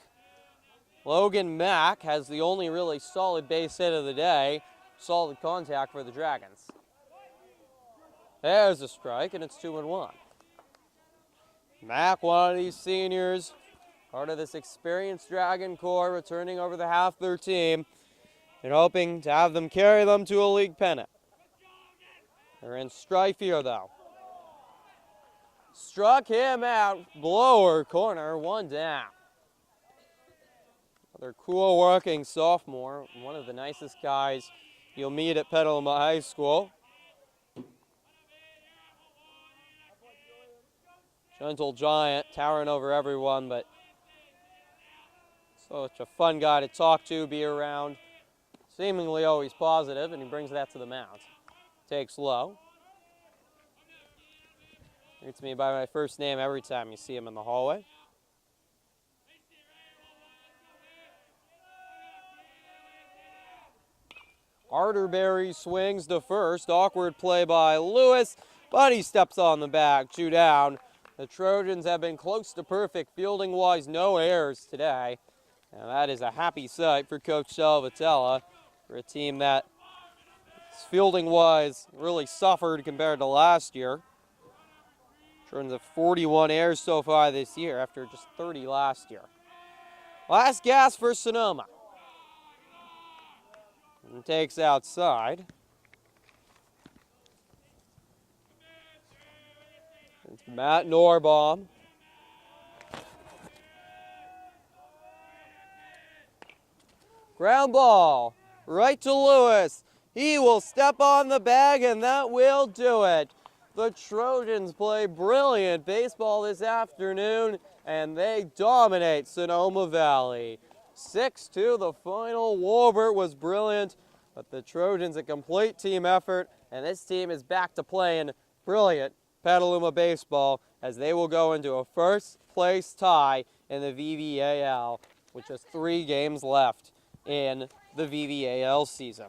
Logan Mack has the only really solid base hit of the day. Solid contact for the Dragons. There's a strike, and it's 2-1. Mack, one of these seniors, part of this experienced Dragon core, returning over the half their team and hoping to have them carry them to a league pennant. They're in strife here, though. Struck him out, blower corner, one down. Another cool working sophomore, one of the nicest guys you'll meet at Petaluma High School. Gentle giant, towering over everyone, but such a fun guy to talk to, be around. Seemingly always positive, and he brings that to the mound. Takes low. Greets me by my first name every time you see him in the hallway. Arterberry swings to first. Awkward play by Lewis, but he steps on the bag. 2 down. The Trojans have been close to perfect fielding-wise. No errors today. And that is a happy sight for Coach Salvatella, for a team that fielding-wise really suffered compared to last year. Trojans have 41 errors so far this year after just 30 last year. Last gas for Sonoma. And takes outside. It's Matt Norbaum. Ground ball right to Lewis. He will step on the bag, and that will do it. The Trojans play brilliant baseball this afternoon, and they dominate Sonoma Valley. 6-2 the final. Wolbert was brilliant, but the Trojans a complete team effort, and this team is back to playing brilliant Petaluma baseball as they will go into a first-place tie in the VVAL with just 3 games left in the VVAL season.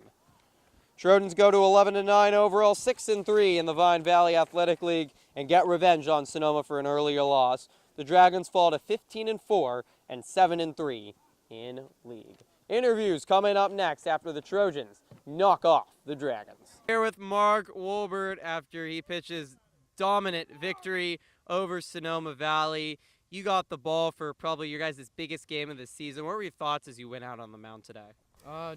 Trojans go to 11-9 overall, 6-3 in the Vine Valley Athletic League, and get revenge on Sonoma for an earlier loss. The Dragons fall to 15-4 and 7-3 in league. Interviews coming up next after the Trojans knock off the Dragons. Here with Mark Wolbert after he pitches dominant victory over Sonoma Valley. You got the ball for probably your guys' biggest game of the season. What were your thoughts as you went out on the mound today?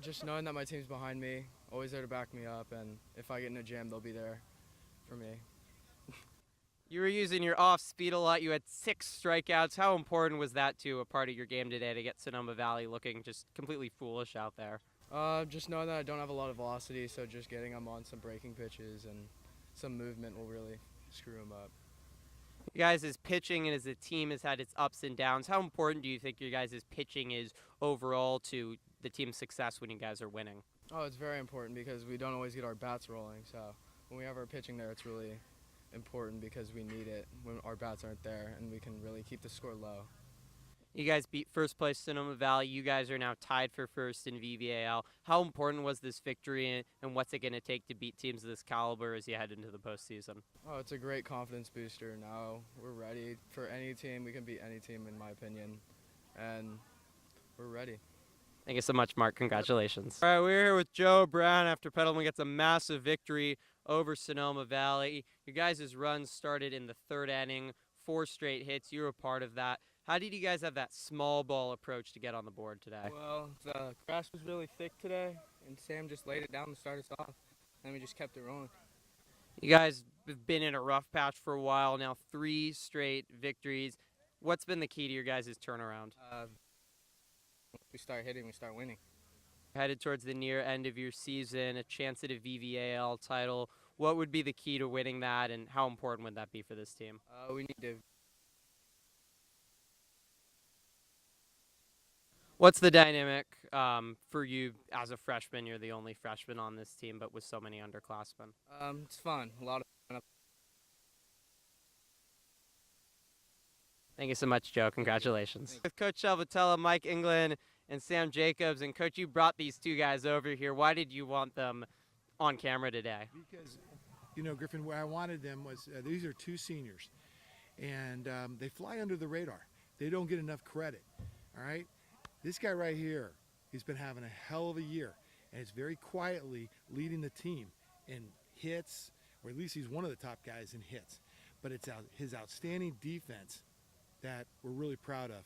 Just knowing that my team's behind me, always there to back me up, and if I get in a jam, they'll be there for me. You were using your off speed a lot. You had 6 strikeouts. How important was that to a part of your game today to get Sonoma Valley looking just completely foolish out there? Just knowing that I don't have a lot of velocity, so just getting them on some breaking pitches and some movement will really screw them up. You guys' pitching and as a team has had its ups and downs. How important do you think your guys' pitching is overall to the team's success when you guys are winning? Oh, it's very important because we don't always get our bats rolling, so when we have our pitching there, it's really important because we need it when our bats aren't there, and we can really keep the score low. You guys beat first place Sonoma Valley. You guys are now tied for first in VVAL. How important was this victory, and what's it going to take to beat teams of this caliber as you head into the postseason? Oh, it's a great confidence booster. Now we're ready for any team. We can beat any team, in my opinion, and we're ready. Thank you so much, Mark. Congratulations. All right, we're here with Joe Brown after Petaluma gets a massive victory over Sonoma Valley. Your guys' runs started in the 3rd inning, 4 straight hits. You were a part of that. How did you guys have that small ball approach to get on the board today? Well, the grass was really thick today, and Sam just laid it down to start us off, and we just kept it rolling. You guys have been in a rough patch for a while now, 3 straight victories. What's been the key to your guys' turnaround? We start hitting, we start winning. Headed towards the near end of your season, a chance at a VVAL title. What would be the key to winning that, and how important would that be for this team? We need to. What's the dynamic for you as a freshman? You're the only freshman on this team, but with so many underclassmen. It's fun. A lot of fun. Thank you so much, Joe. Congratulations. With Coach Shelvatella, Mike England, and Sam Jacobs. And Coach, you brought these two guys over here. Why did you want them on camera today? Because, you know, Griffin, where I wanted them was these are two seniors, and they fly under the radar. They don't get enough credit, all right? This guy right here, he's been having a hell of a year, and is very quietly leading the team in hits, or at least he's one of the top guys in hits. But it's his outstanding defense that we're really proud of.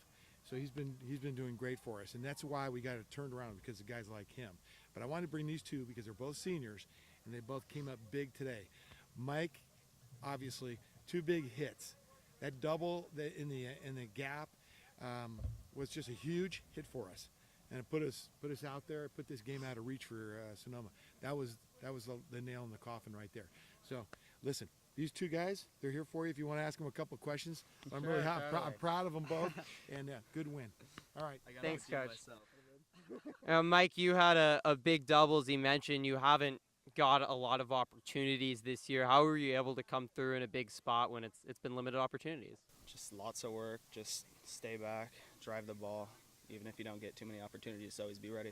So he's been doing great for us, and that's why we got it turned around, because of guys like him. But I wanted to bring these two because they're both seniors, and they both came up big today. Mike, obviously, 2 big hits. That double in the gap was just a huge hit for us, and it put us out there, put this game out of reach for Sonoma. That was the nail in the coffin right there. So listen, these two guys, they're here for you if you want to ask them a couple of questions. I'm really I'm proud of them both, and good win. All right. Thanks, Coach. Mike, you had a big double, as he mentioned. You haven't got a lot of opportunities this year. How were you able to come through in a big spot when it's been limited opportunities? Just lots of work, just stay back, drive the ball. Even if you don't get too many opportunities, always be ready.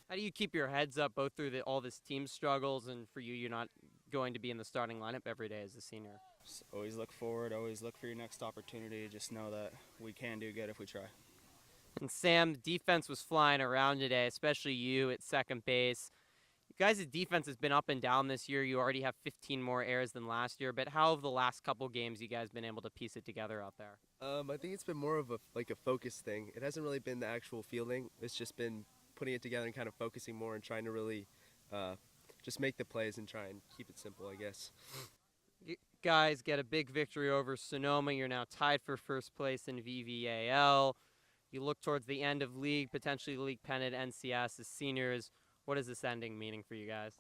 How do you keep your heads up both through all this team struggles, and for you, you're not going to be in the starting lineup every day as a senior? Just always look forward, always look for your next opportunity. Just know that we can do good if we try. And Sam, defense was flying around today, especially you at second base. You guys' defense has been up and down this year. You already have 15 more errors than last year, but how have the last couple games you guys been able to piece it together out there? I think it's been more of a focus thing. It hasn't really been the actual fielding. It's just been putting it together and kind of focusing more and trying to really just make the plays and try and keep it simple, I guess. You guys get a big victory over Sonoma. You're now tied for first place in VVAL. You look towards the end of league, potentially league pennant, NCS as seniors. What is this ending meaning for you guys?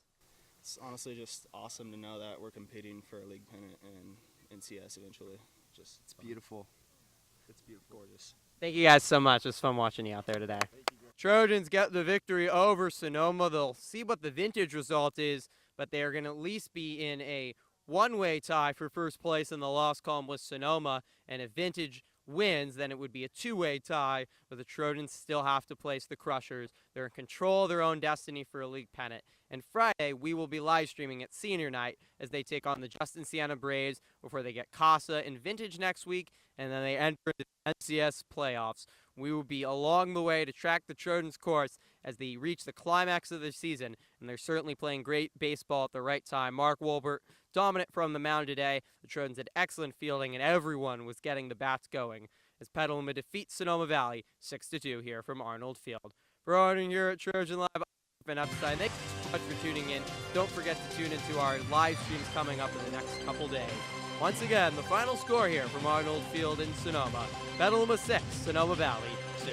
It's honestly just awesome to know that we're competing for a league pennant and NCS eventually. It's Beautiful. It's beautiful. Gorgeous. Thank you guys so much. It was fun watching you out there today. Trojans get the victory over Sonoma. They'll see what the vintage result is, but they are going to at least be in a one-way tie for first place in the loss column with Sonoma, and if vintage wins, then it would be a two-way tie, but the Trojans still have to place the Crushers. They're in control of their own destiny for a league pennant. And Friday, we will be live streaming at senior night as they take on the Justin Siena Braves before they get Casa and Vintage next week, and then they enter the NCS playoffs. We will be along the way to track the Trojans' course as they reach the climax of the season, and they're certainly playing great baseball at the right time. Mark Wolbert, dominant from the mound today. The Trojans had excellent fielding, and everyone was getting the bats going as Petaluma defeats Sonoma Valley 6-2 here from Arnold Field. For Arnold here at Trojan Live, I'm Griffin Epstein. Thank you so much for tuning in. Don't forget to tune into our live streams coming up in the next couple days. Once again, the final score here from Arnold Field in Sonoma. Petaluma 6, Sonoma Valley 2.